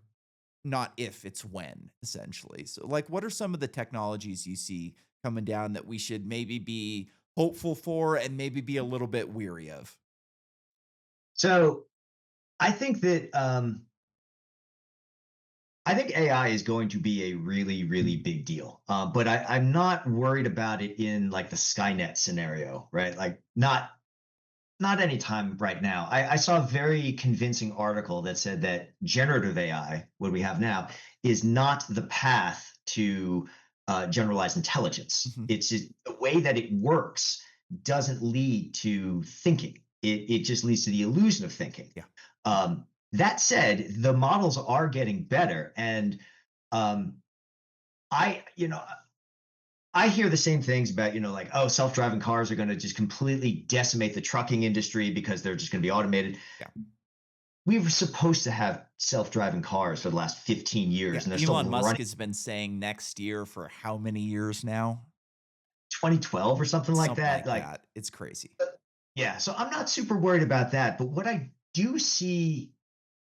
S1: not if, it's when, essentially. So like what are some of the technologies you see coming down that we should maybe be hopeful for and maybe be a little bit weary of?
S2: So I think that I think AI is going to be a really, really big deal. But I'm not worried about it in like the Skynet scenario, right? Like not anytime right now. I saw a very convincing article that said that generative AI, what we have now, is not the path to generalized intelligence.
S1: Mhm.
S2: It's just, the way that it works doesn't lead to thinking. It just leads to the illusion of thinking.
S1: Yeah.
S2: That said, the models are getting better, and um, I hear the same things about, like, oh, self-driving cars are going to just completely decimate the trucking industry because they're just going to be automated.
S1: Yeah.
S2: We were supposed to have self-driving cars for the last 15
S1: Yeah.
S2: years, and they're still
S1: Elon Musk
S2: running.
S1: has been saying next year for how many years now?
S2: 2012 or something like
S1: Something
S2: that.
S1: like
S2: Like,
S1: that. It's crazy.
S2: yeah, so I'm not super worried about that. But what I do see,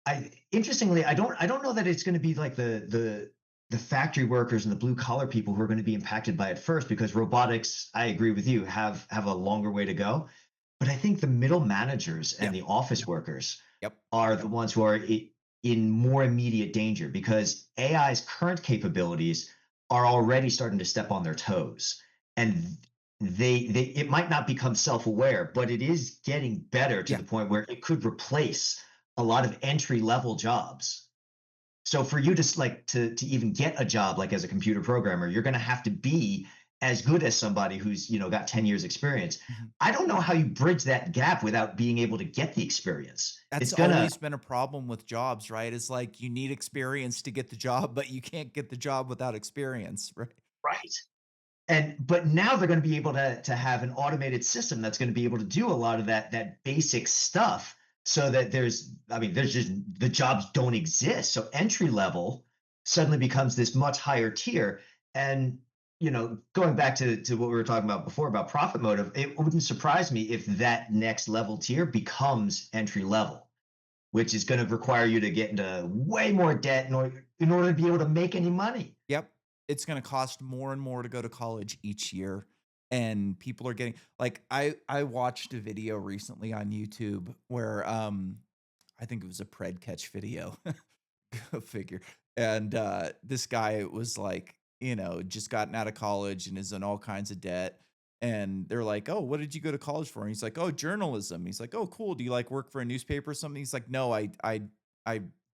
S2: I interestingly, I don't know that it's going to be like the factory workers and the blue collar people who are going to be impacted by it first, because robotics, I agree with you, have a longer way to go. But I think the middle managers
S1: Yeah.
S2: and the office workers
S1: Yep.
S2: are the ones who are in more immediate danger, because AI's current capabilities are already starting to step on their toes. And they it might not become self-aware, but it is getting better to
S1: Yeah.
S2: the point where it could replace a lot of entry level jobs. So for you to to even get a job like as a computer programmer, you're going to have to be as good as somebody who's got 10 years experience.
S1: Mhm.
S2: I don't know how you bridge that gap without being able to get the experience.
S1: That's
S2: It's gonna
S1: always been a problem with jobs, right? It's like you need experience to get the job, but you can't get the job without experience, right?
S2: right. And but now they're going to be able to have an automated system that's going to be able to do a lot of that basic stuff, so that there's just, the jobs don't exist. So entry level suddenly becomes this much higher tier. And going back to what we were talking about before about profit motive, it wouldn't surprise me if that next level tier becomes entry level, which is going to require you to get into way more debt in order to be able to make any money.
S1: Yep. It's gonna cost more and more to go to college each year, and people are getting like, I watched a video recently on YouTube where, I think it was a pred catch video. Go figure. And, this guy was like, just gotten out of college and is in all kinds of debt. And they're like, "Oh, what did you go to college for?" And he's like, "Oh, journalism." He's like, "Oh, cool. Do you like work for a newspaper or something?" He's like, "No, I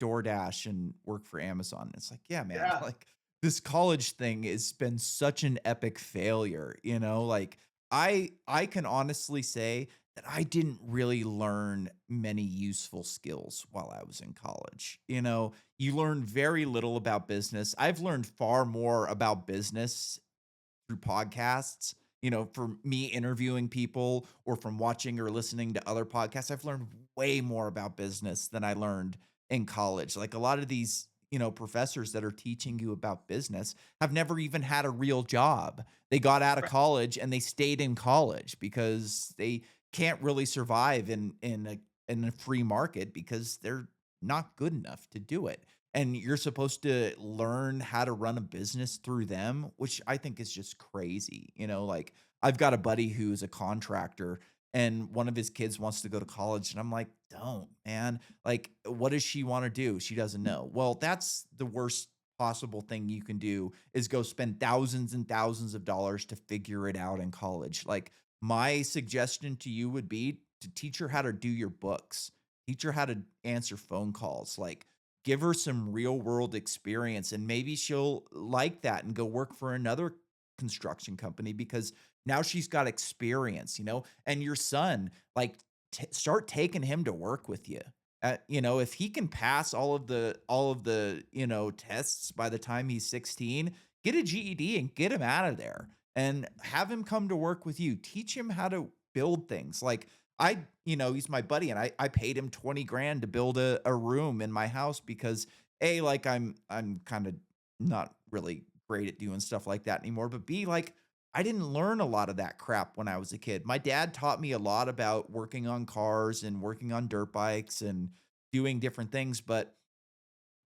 S1: DoorDash and work for Amazon." And it's like, yeah, man,
S2: Yeah.
S1: like this college thing has been such an epic failure, Like I can honestly say that I didn't really learn many useful skills while I was in college. You learn very little about business. I've learned far more about business through podcasts. For me interviewing people or from watching or listening to other podcasts, I've learned way more about business than I learned in college. Like a lot of these, professors that are teaching you about business have never even had a real job. They got out of college and they stayed in college because they can't really survive in a free market because they're not good enough to do it, and you're supposed to learn how to run a business through them, which I think is just crazy. Like I've got a buddy who's a contractor and one of his kids wants to go to college. And I'm like, don't, man. Like, what does she want to do? She doesn't know. Well, that's the worst possible thing you can do is go spend thousands and thousands of dollars to figure it out in college. Like, my suggestion to you would be to teach her how to do your books, teach her how to answer phone calls. Like, give her some real world experience and maybe she'll like that and go work for another construction company because now she's got experience, and your son, like, start taking him to work with you. If he can pass all of the tests by the time he's 16, get a GED and get him out of there and have him come to work with you. Teach him how to build things. Like, he's my buddy and I paid him 20 grand to build a room in my house because A, like I'm kind of not really great at doing stuff like that anymore, but B, like I didn't learn a lot of that crap when I was a kid. My dad taught me a lot about working on cars and working on dirt bikes and doing different things, but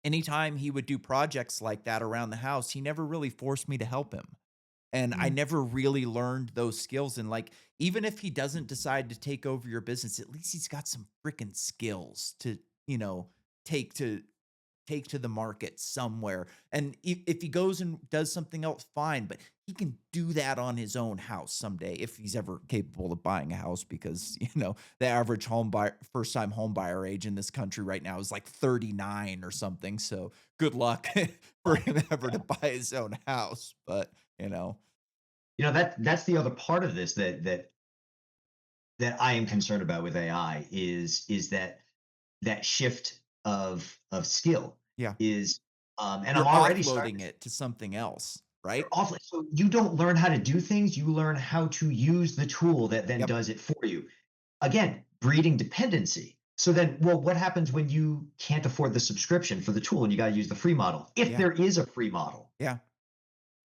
S1: anytime he would do projects like that around the house, he never really forced me to help him. And I
S2: Mm.
S1: never really learned those skills, and, like, even if he doesn't decide to take over your business, at least he's got some freaking skills to, you know, take to take to the market somewhere. And if he goes and does something else, fine, but he can do that on his own house someday if he's ever capable of buying a house because, the average home buyer, first time home buyer age in this country right now is like 39 or something. So good luck for him ever to buy his own house. But, you know,
S2: That's the other part of this that I am concerned about with AI is that shift of skill
S1: yeah,
S2: is, and I'm
S1: you're
S2: already starting
S1: offloading
S2: to see
S1: it to something else,
S2: you're
S1: right?
S2: awfully so you don't learn how to do things, you learn how to use the tool that then
S1: Yep.
S2: does it for you. Again, breeding dependency. So then, well, what happens when you can't afford the subscription for the tool and you got to use the free model? If
S1: Yeah.
S2: there is a free model,
S1: Yeah.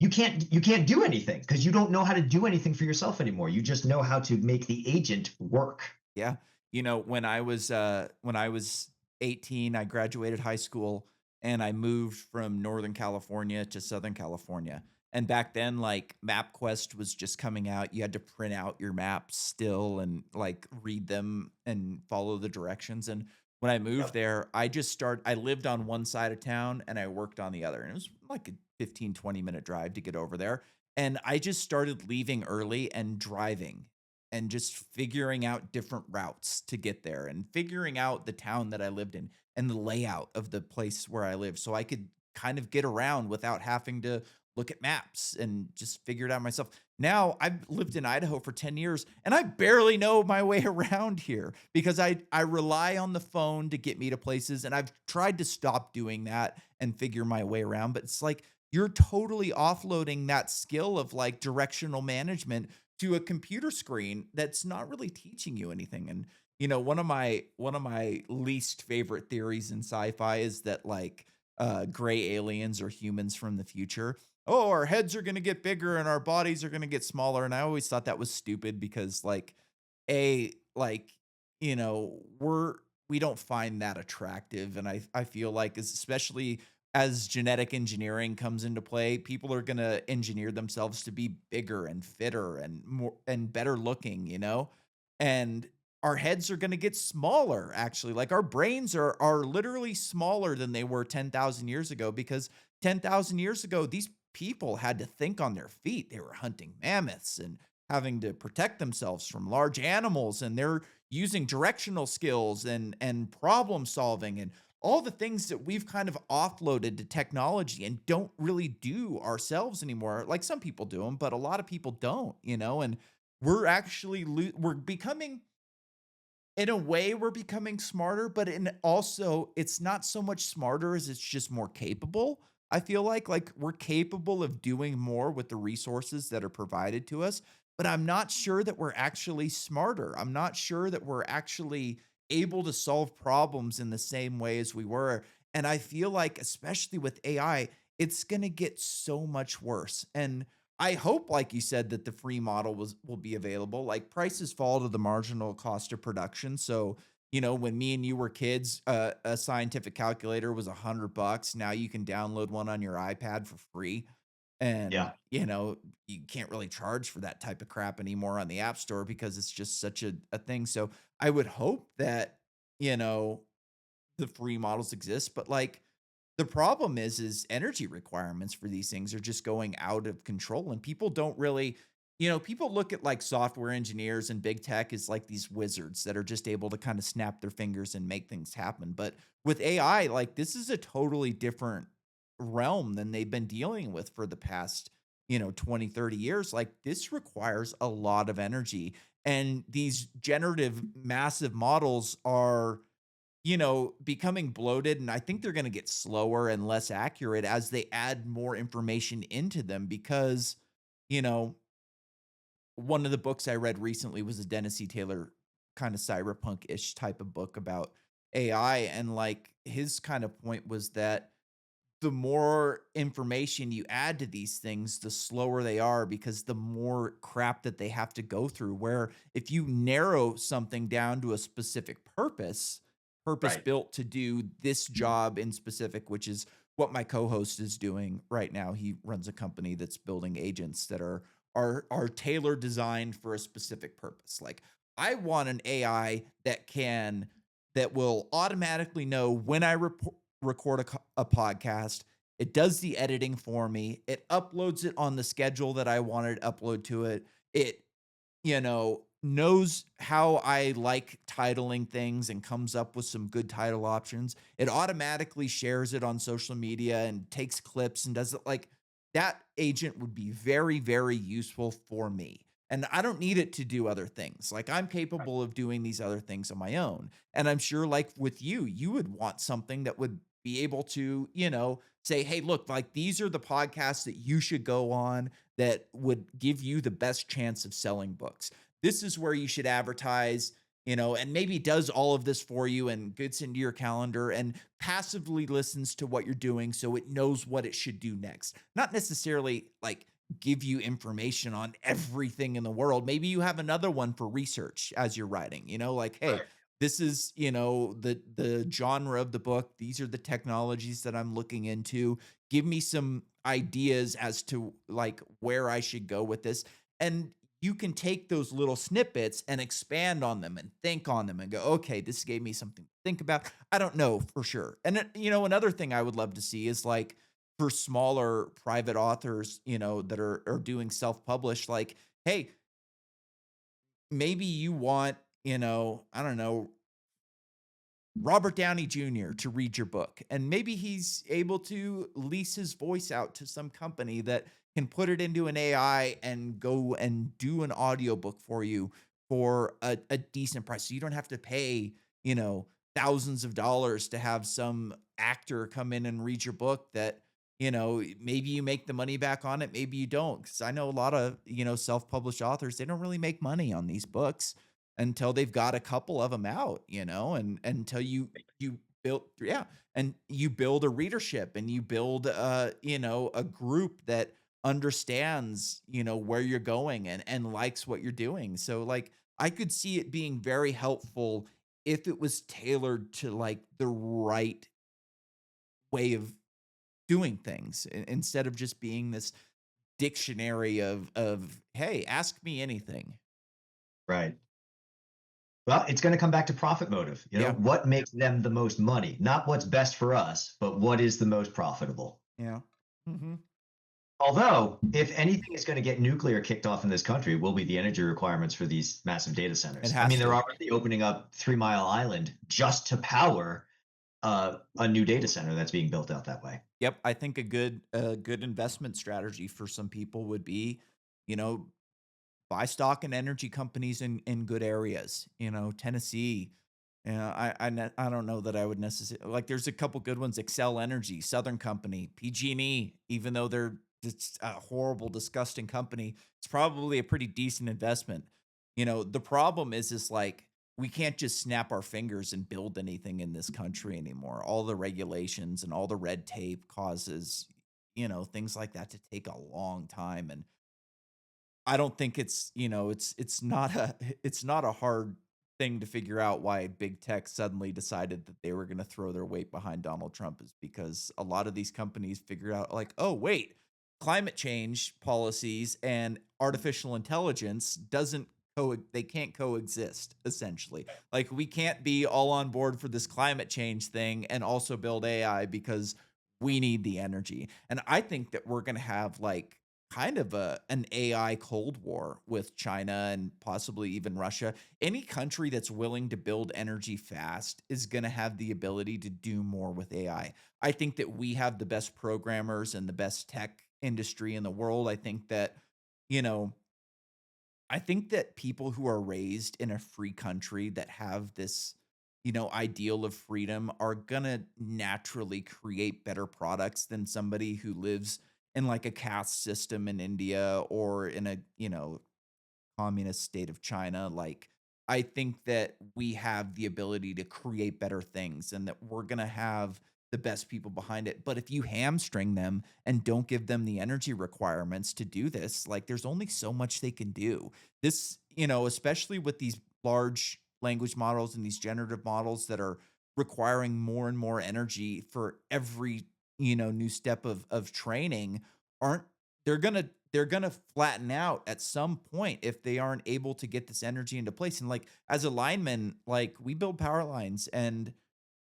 S2: you can't do anything because you don't know how to do anything for yourself anymore. You just know how to make the agent work.
S1: Yeah. When I was 18, I graduated high school and I moved from Northern California to Southern California. And back then, like MapQuest was just coming out. You had to print out your maps still and like read them and follow the directions. And when I moved
S2: Yep.
S1: there, I lived on one side of town and I worked on the other. And it was like a 15-20 minute drive to get over there. And I just started leaving early and driving and just figuring out different routes to get there and figuring out the town that I lived in and the layout of the place where I live so I could kind of get around without having to look at maps and just figure it out myself. Now, I've lived in Idaho for 10 years and I barely know my way around here because I rely on the phone to get me to places and I've tried to stop doing that and figure my way around, but it's like you're totally offloading that skill of like directional management to a computer screen that's not really teaching you anything. And one of my least favorite theories in sci-fi is that like gray aliens are humans from the future. Oh, our heads are going to get bigger and our bodies are going to get smaller. And I always thought that was stupid because like we don't find that attractive and I feel like especially as genetic engineering comes into play, people are going to engineer themselves to be bigger and fitter and more and better looking, and our heads are going to get smaller actually. Like our brains are literally smaller than they were 10,000 years ago because 10,000 years ago these people had to think on their feet. They were hunting mammoths and having to protect themselves from large animals and they're using directional skills and problem solving and all the things that we've kind of offloaded to technology and don't really do ourselves anymore. Like some people do them, but a lot of people don't, and we're becoming in a way we're becoming smarter, but in also it's not so much smarter as it's just more capable. I feel like we're capable of doing more with the resources that are provided to us, but I'm not sure that we're actually smarter. I'm not sure that we're actually able to solve problems in the same way as we were. And I feel like especially with AI, it's going to get so much worse. And I hope, like you said, that the free model will be available. Like prices fall to the marginal cost of production. So, when me and you were kids, a scientific calculator was $100. Now you can download one on your iPad for free. And,
S2: Yeah.
S1: you can't really charge for that type of crap anymore on the App Store because it's just such a thing. So I would hope that, you know, the free models exist, but like the problem is energy requirements for these things are just going out of control and people don't really people look at like software engineers and big tech as like these wizards that are just able to kind of snap their fingers and make things happen. But with AI, like this is a totally different realm than they've been dealing with for the past 20, 30 years. Like this requires a lot of energy and these generative massive models are becoming bloated, and I think they're gonna get slower and less accurate as they add more information into them because, you know, one of the books I read recently was a Dennis E. Taylor kind of cyberpunk-ish type of book about AI, and, like, his kind of point was that the more information you add to these things, the slower they are because the more crap that they have to go through. Where if you narrow something down to a specific purpose
S2: Right.
S1: built to do this job in specific, which is what my co-host is doing right now. He runs a company that's building agents that are tailor designed for a specific purpose. Like I want an AI that will automatically know when I report record a podcast. It does the editing for me. It uploads it on the schedule that I wanted to upload to it. It knows how I like titling things and comes up with some good title options. It automatically shares it on social media and takes clips and does it like that agent would be very, very useful for me. And I don't need it to do other things. Like I'm capable of doing these other things on my own. And I'm sure, like with you, you would want something that would be able to, say, hey, look, like these are the podcasts that you should go on that would give you the best chance of selling books. This is where you should advertise, and maybe does all of this for you and gets into your calendar and passively listens to what you're doing so it knows what it should do next. Not necessarily like give you information on everything in the world. Maybe you have another one for research as you're writing, like, hey,
S2: Right.
S1: this is, the genre of the book. These are the technologies that I'm looking into. Give me some ideas as to like where I should go with this. And you can take those little snippets and expand on them and think on them and go, okay, this gave me something to think about. I don't know for sure. And another thing I would love to see is like for smaller private authors, that are doing self-published, like, hey, maybe you want, I don't know, Robert Downey Jr. to read your book. And maybe he's able to lease his voice out to some company that can put it into an AI and go and do an audiobook for you for a decent price. So you don't have to pay, thousands of dollars to have some actor come in and read your book that, maybe you make the money back on it, maybe you don't. Cause I know a lot of, self published authors, they don't really make money on these books until they've got a couple of them out, and until you build yeah, and you build a readership and you build a group that understands, where you're going and likes what you're doing. So like I could see it being very helpful if it was tailored to like the right way of doing things instead of just being this dictionary of hey, ask me anything.
S2: Right. Well, it's going to come back to profit motive.
S1: Yeah.
S2: What makes them the most money? Not what's best for us, but what is the most profitable?
S1: Yeah. Mhm.
S2: Although, if anything is going to get nuclear kicked off in this country, will be the energy requirements for these massive data
S1: It
S2: centers. I
S1: has
S2: mean, they're
S1: to.
S2: already opening up 3 Mile Island just to power a new data center that's being built out that way.
S1: Yep, I think a good investment strategy for some people would be, you know, buy stock in energy companies in good areas. Tennessee. I don't know that I would necessarily like. There's a couple good ones: Excel Energy, Southern Company, PG&E. Even though they're just a horrible, disgusting company, it's probably a pretty decent investment. The problem is like we can't just snap our fingers and build anything in this country anymore. All the regulations and all the red tape causes things like that to take a long time, and I don't think it's not a it's not a hard thing to figure out why big tech suddenly decided that they were gonna throw their weight behind Donald Trump is because a lot of these companies figured out like, "Oh, wait, climate change policies and artificial intelligence doesn't they can't coexist, essentially. Like, we can't be all on board for this climate change thing and also build AI because we need the energy." And I think that we're gonna have, like, kind of an AI Cold War with China and possibly even Russia. Any country that's willing to build energy fast is going to have the ability to do more with AI. I think that we have the best programmers and the best tech industry in the world. You know, I think that people who are raised in a free country that have this, ideal of freedom are gonna naturally create better products than somebody who lives in like a caste system in India or in a, communist state of China. Like, I think that we have the ability to create better things and that we're going to have the best people behind it. But if you hamstring them and don't give them the energy requirements to do this, like, there's only so much they can do. This, especially with these large language models and these generative models that are requiring more and more energy for every, new step of training, aren't they're gonna flatten out at some point if they aren't able to get this energy into place. And like as a lineman, like we build power lines and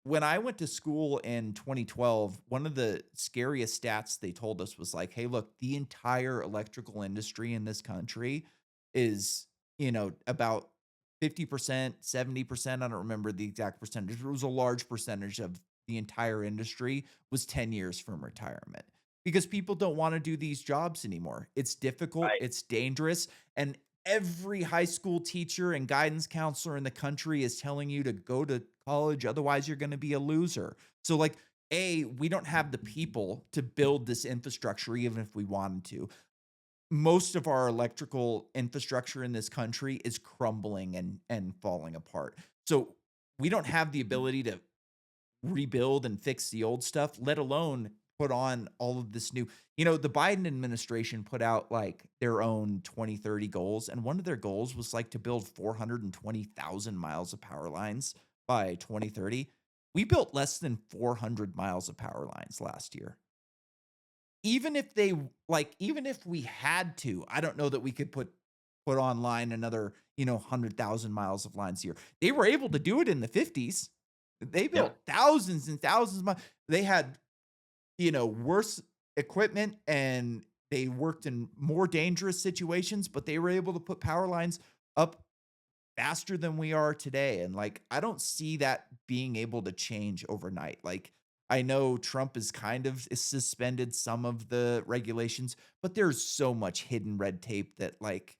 S1: when I went to school in 2012, one of the scariest stats they told us was like, "Hey, look, the entire electrical industry in this country is, about 50%, 70%, I don't remember the exact percentage. It was a large percentage of the entire industry was 10 years from retirement because people don't wanna do these jobs anymore. It's difficult,
S2: Right.
S1: it's dangerous, and every high school teacher and guidance counselor in the country is telling you to go to college, otherwise you're going to be a loser. So like we don't have the people to build this infrastructure even if we wanted to. Most of our electrical infrastructure in this country is crumbling and falling apart. So we don't have the ability to rebuild and fix the old stuff, let alone put on all of this new. The Biden administration put out like their own 2030 goals, and one of their goals was like to build 420,000 miles of power lines by 2030. We built less than 400 miles of power lines last year. Even if we had to, I don't know that we could put online another, 100,000 miles of lines a year. They were able to do it in the 50s. They built
S2: Yep.
S1: thousands and thousands of they had, worse equipment and they worked in more dangerous situations, but they were able to put power lines up faster than we are today, and, like, I don't see that being able to change overnight. Like, I know Trump is kind of suspended some of the regulations, but there's so much hidden red tape that, like,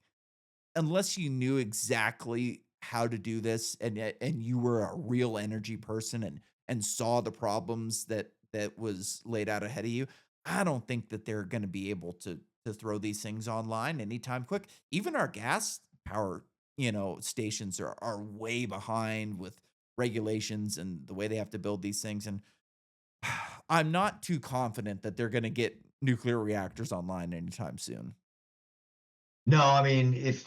S1: unless you knew exactly how to do this and you were a real energy person and saw the problems that was laid out ahead of you, I don't think that they're gonna be able to throw these things online anytime quick. Even our gas power, stations are way behind with regulations and the way they have to build these things, and I'm not too confident that they're gonna get nuclear reactors online anytime soon.
S2: No, I mean, if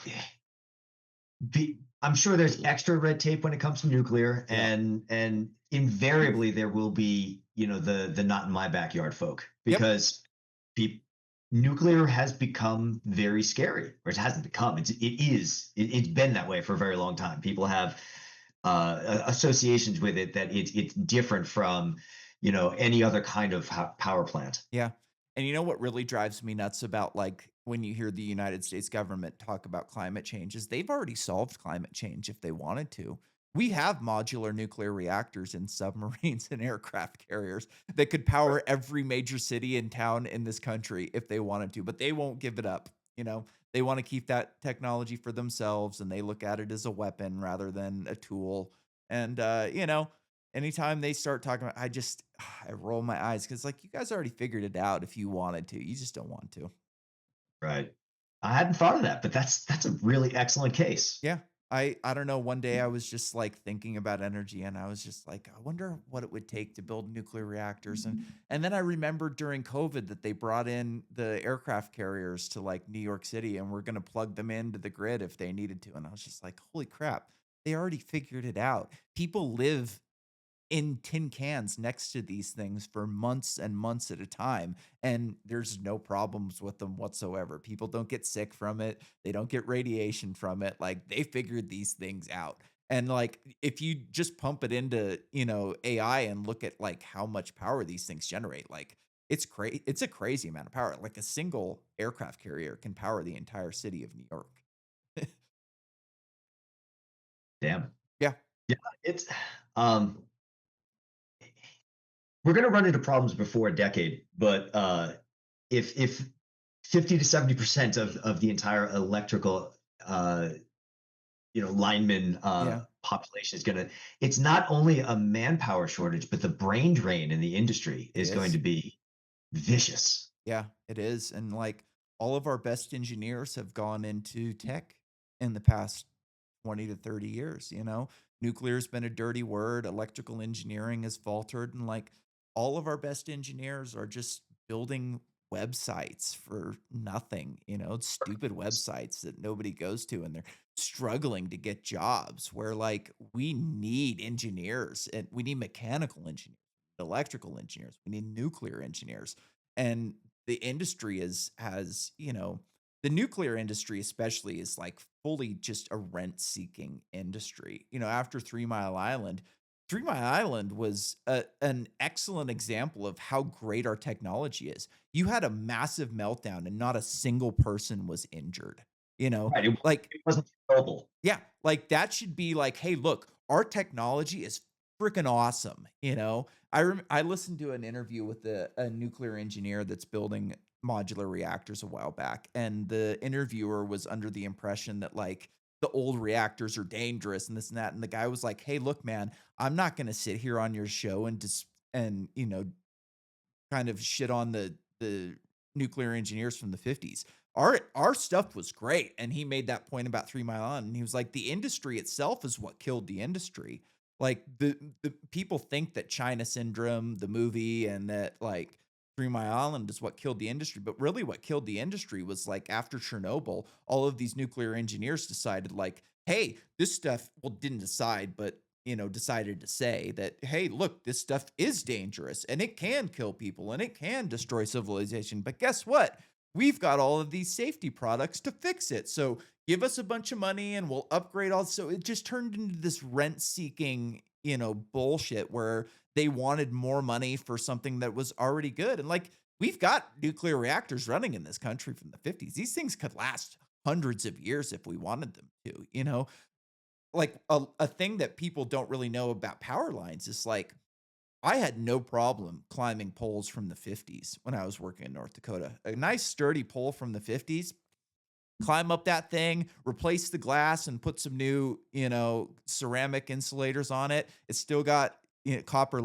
S2: I'm sure there's extra red tape when it comes to nuclear,
S1: Yeah.
S2: and invariably there will be, the not in my backyard folk,
S1: Yep.
S2: because pe- nuclear has become very scary, or it hasn't become. It's been that way for a very long time. People have associations with it that it's different from, any other kind of power plant.
S1: Yeah. And you know what really drives me nuts about like when you hear the United States government talk about climate change is they've already solved climate change if they wanted to. We have modular nuclear reactors in submarines and aircraft carriers that could power every major city and town in this country if they wanted to, but they won't give it up. They want to keep that technology for themselves and they look at it as a weapon rather than a tool. And anytime they start talking about I roll my eyes because like, you guys already figured it out if you wanted to, you just don't want to.
S2: Right. I hadn't thought of that, but that's a really excellent case.
S1: Yeah. I don't know, one day I was just, like, thinking about energy, and I was just like, "I wonder what it would take to build nuclear reactors," and then I remembered during COVID that they brought in the aircraft carriers to, like, New York City, and we're gonna plug them into the grid if they needed to, and I was just like, "Holy crap, they already figured it out." People live in tin cans next to these things for months and months at a time, and there's no problems with them whatsoever. People don't get sick from it, they don't get radiation from it, like, they figured these things out, and, like, if you just pump it into, AI and look at, like, how much power these things generate, like, it's a crazy amount of power, like, a single aircraft carrier can power the entire city of New York.
S2: Damn.
S1: Yeah,
S2: Yeah, it's um we're going to run into problems before a decade, but if 50 to 70% of the entire electrical lineman
S1: yeah,
S2: population is going to, it's not only a manpower shortage, but the brain drain in the industry
S1: it
S2: is going to
S1: is.
S2: be vicious.
S1: Yeah, it is, and, like, all of our best engineers have gone into tech in the past 20 to 30 years, you know? Nuclear's been a dirty word, electrical engineering has faltered, and, like, all of our best engineers are just building websites for nothing, stupid websites that nobody goes to, and they're struggling to get jobs where, like, we need engineers, and we need mechanical engineers, electrical engineers, we need nuclear engineers, and the industry the nuclear industry especially is like fully just a rent seeking industry. After 3 Mile Island, Three Mile Island was an excellent example of how great our technology is. You had a massive meltdown and not a single person was injured, you know?
S2: Right,
S1: Like,
S2: it wasn't terrible.
S1: yeah, like, that should be like, "Hey, look, our technology is freaking awesome," you know? I listened to an interview with a nuclear engineer that's building modular reactors a while back, and the interviewer was under the impression that, like, the old reactors are dangerous and this and that, and the guy was like, "Hey, look, man, I'm not gonna sit here on your show and just and, kind of shit on the nuclear engineers from the '50s. Our stuff was great, and he made that point about 3 Mile Island, and he was like, "The industry itself is what killed the industry." Like, the people think that China Syndrome, the movie, and that, like, 3 Mile Island is what killed the industry, but really what killed the industry was, like, after Chernobyl, all of these nuclear engineers decided, like, "Hey, this stuff" well, didn't decide, but decided to say that, hey, look, this stuff is dangerous and it can kill people and it can destroy civilization. But guess what? We've got all of these safety products to fix it. So give us a bunch of money and we'll upgrade all. So it just turned into this rent seeking, bullshit where they wanted more money for something that was already good. And like, we've got nuclear reactors running in this country from the '50s. These things could last hundreds of years if we wanted them to. Like, a thing that people don't really know about power lines is, like, I had no problem climbing poles from the '50s when I was working in North Dakota. A nice sturdy pole from the '50s, climb up that thing, replace the glass, and put some new, ceramic insulators on it. It's still got, copper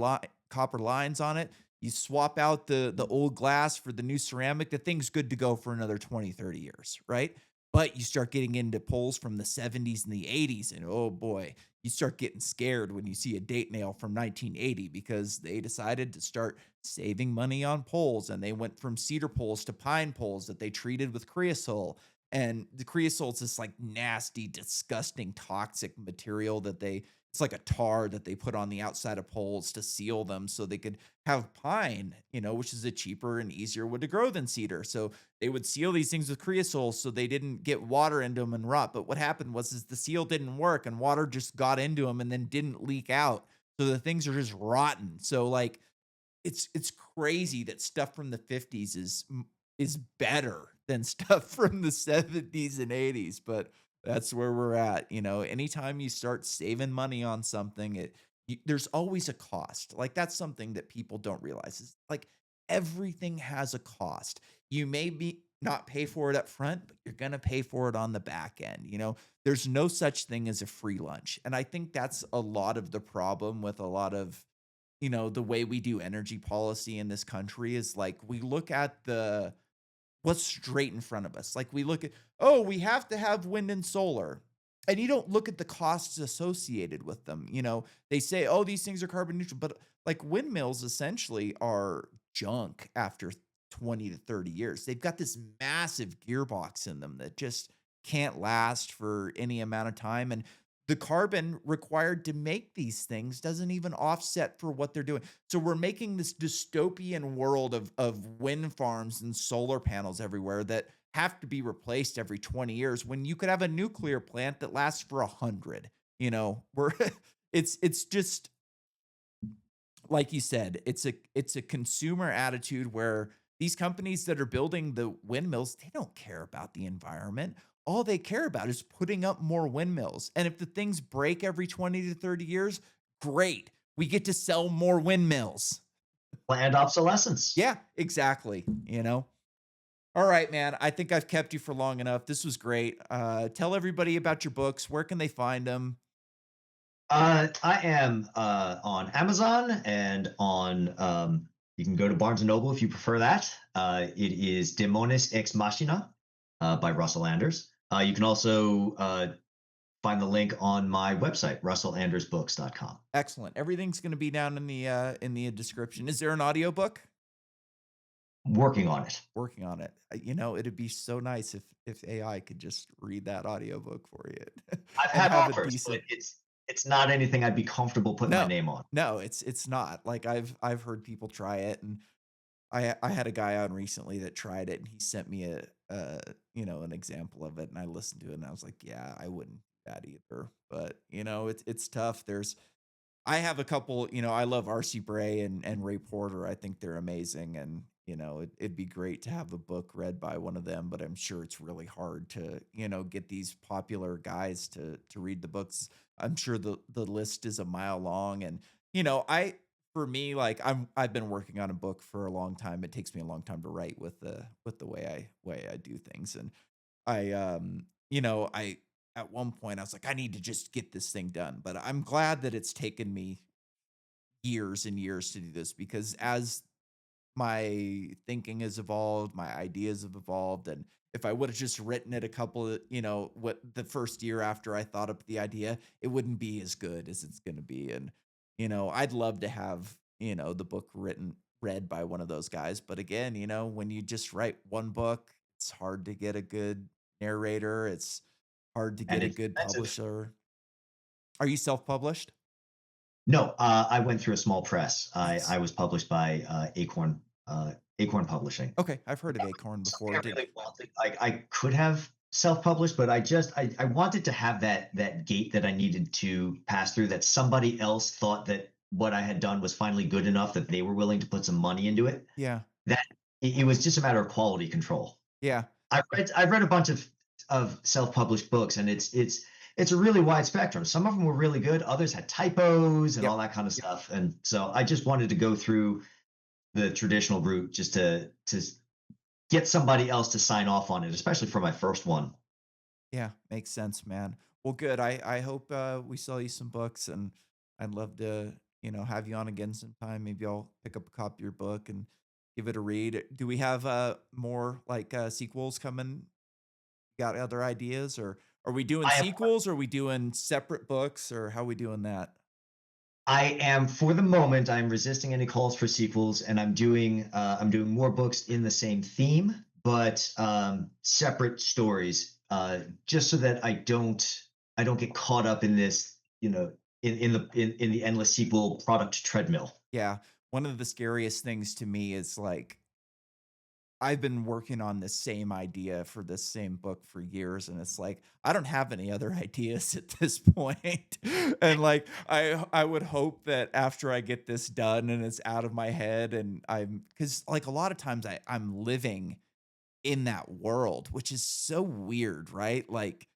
S1: lines on it. You swap out the old glass for the new ceramic, the thing's good to go for another 20, 30 years, right? But you start getting into poles from the '70s and the '80s, and oh boy, you start getting scared when you see a date nail from 1980 because they decided to start saving money on poles, and they went from cedar poles to pine poles that they treated with creosote, and the creosote's this like nasty, disgusting, toxic material that it's like a tar that they put on the outside of poles to seal them so they could have pine, which is a cheaper and easier wood to grow than cedar. So they would seal these things with creosote so they didn't get water into them and rot. But what happened was is the seal didn't work and water just got into them and then didn't leak out. So the things are just rotten. So like it's crazy that stuff from the '50s is better than stuff from the '70s and '80s, but that's where we're at, anytime you start saving money on something, there's always a cost. Like, that's something that people don't realize is, like, everything has a cost. You may be not pay for it up front, but you're gonna pay for it on the back end, There's no such thing as a free lunch, and I think that's a lot of the problem with a lot of the way we do energy policy in this country is like we look at the what's straight in front of us. Like we look at, oh, we have to have wind and solar. And you don't look at the costs associated with them. They say, oh, these things are carbon neutral, but like windmills essentially are junk after 20 to 30 years. They've got this massive gearbox in them that just can't last for any amount of time. And the carbon required to make these things doesn't even offset for what they're doing. So we're making this dystopian world of wind farms and solar panels everywhere that have to be replaced every 20 years when you could have a nuclear plant that lasts for 100. We're it's just like you said, it's a consumer attitude where these companies that are building the windmills, they don't care about the environment. All they care about is putting up more windmills. And if the things break every 20 to 30 years, great. We get to sell more windmills.
S2: Planned obsolescence.
S1: Yeah, exactly. All right, man. I think I've kept you for long enough. This was great. Tell everybody about your books. Where can they find them?
S2: I am on Amazon and on. You can go to Barnes and Noble if you prefer that. It is Demonis Ex Machina by Russell Anders. You can also find the link on my website, russellandersbooks.com.
S1: Excellent. Everything's going to be down in the description. Is there an audiobook?
S2: Working on it.
S1: Working on it. It'd be so nice if AI could just read that audiobook for you
S2: I've
S1: and
S2: had
S1: have a
S2: offers, but
S1: decent.
S2: it's not anything I'd be comfortable putting my
S1: No.
S2: name on.
S1: No, it's not. Like I've heard people try it, and I had a guy on recently that tried it and he sent me an example of it, and I listened to it and I was like, "Yeah, I wouldn't do that either." But, it's tough. I have a couple, I love R.C. Bray and Ray Porter. I think they're amazing, and, it'd be great to have a book read by one of them, but I'm sure it's really hard to, get these popular guys to read the books. I'm sure the list is a mile long, and, I for me, like, I've been working on a book for a long time. It takes me a long time to write with the way I do things, and I at one point, I was like, "I need to just get this thing done," but I'm glad that it's taken me years and years to do this because as my thinking has evolved, my ideas have evolved, and if I would've just written it a couple of what the first year after I thought up the idea, it wouldn't be as good as it's gonna be, and, I'd love to have, the book read by one of those guys, but again, when you just write one book, it's hard to get a good narrator, it's hard to
S2: And
S1: get a
S2: it's
S1: good
S2: expensive.
S1: publisher. Are you self-published?
S2: No, I went through a small press. I
S1: Nice.
S2: was published by Acorn Publishing.
S1: Okay, I've heard of Acorn
S2: Something
S1: before.
S2: I
S1: Did
S2: really wanted. I could have self-published, but I wanted to have that gate that I needed to pass through, that somebody else thought that what I had done was finally good enough that they were willing to put some money into it.
S1: Yeah,
S2: That it was just a matter of quality control.
S1: yeah,
S2: I've read a bunch of self-published books, and it's a really wide spectrum. Some of them were really good, others had typos and all
S1: yep.
S2: that kind of stuff. And so I just wanted to go through the traditional route just to get somebody else to sign off on it, especially for my first one.
S1: Yeah, makes sense, man. Well, good. I hope we sell you some books, and I'd love to, have you on again sometime. Maybe I'll pick up a copy of your book and give it a read. Do we have more like sequels coming? Got other ideas, or are we doing
S2: I am
S1: sequels? Or are we doing separate books, or how we doing that?
S2: I am for the moment, I'm resisting any calls for sequels, and I'm doing more books in the same theme, but separate stories, just so that I don't get caught up in this, in the endless sequel product treadmill.
S1: Yeah, one of the scariest things to me is like I've been working on this same idea for this same book for years, and it's like, I don't have any other ideas at this point. And, like, I would hope that after I get this done and it's out of my head and because like, a lot of times I'm living in that world, which is so weird, right? Like,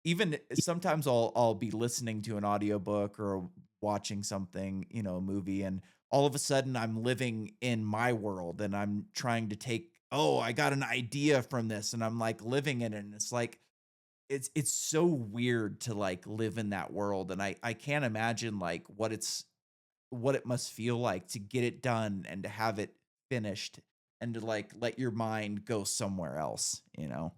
S1: even sometimes I'll be listening to an audiobook or watching something, a movie, and all of a sudden I'm living in my world and I'm trying to "Oh, I got an idea from this," and I'm, like, living in it, and it's like it's so weird to, like, live in that world, and I can't imagine, like, what it must feel like to get it done and to have it finished and to, like, let your mind go somewhere else, you know?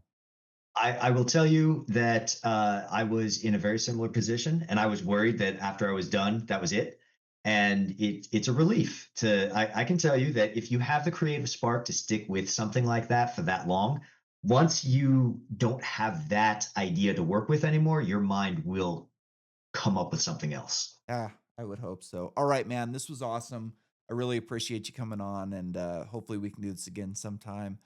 S2: I will tell you that I was in a very similar position, and I was worried that after I was done, that was it. And it's a relief to. I can tell you that if you have the creative spark to stick with something like that for that long, once you don't have that idea to work with anymore, your mind will come up with something else.
S1: Yeah, I would hope so. Alright, man, this was awesome. I really appreciate you coming on, and, hopefully we can do this again sometime,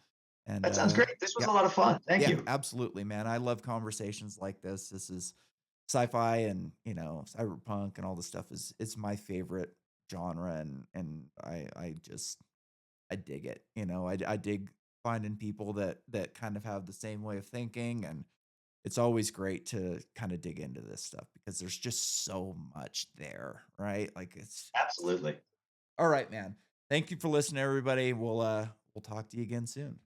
S1: and,
S2: That sounds great. This was
S1: yeah.
S2: a lot of fun. Thank
S1: Yeah,
S2: you.
S1: absolutely, man. I love conversations like this. This is sci-fi and, cyberpunk and all this stuff is my favorite genre, and I dig it. I dig finding people that kind of have the same way of thinking, and it's always great to kind of dig into this stuff because there's just so much there, right? Like it's
S2: Absolutely.
S1: all right, man. Thank you for listening, everybody. We'll talk to you again soon.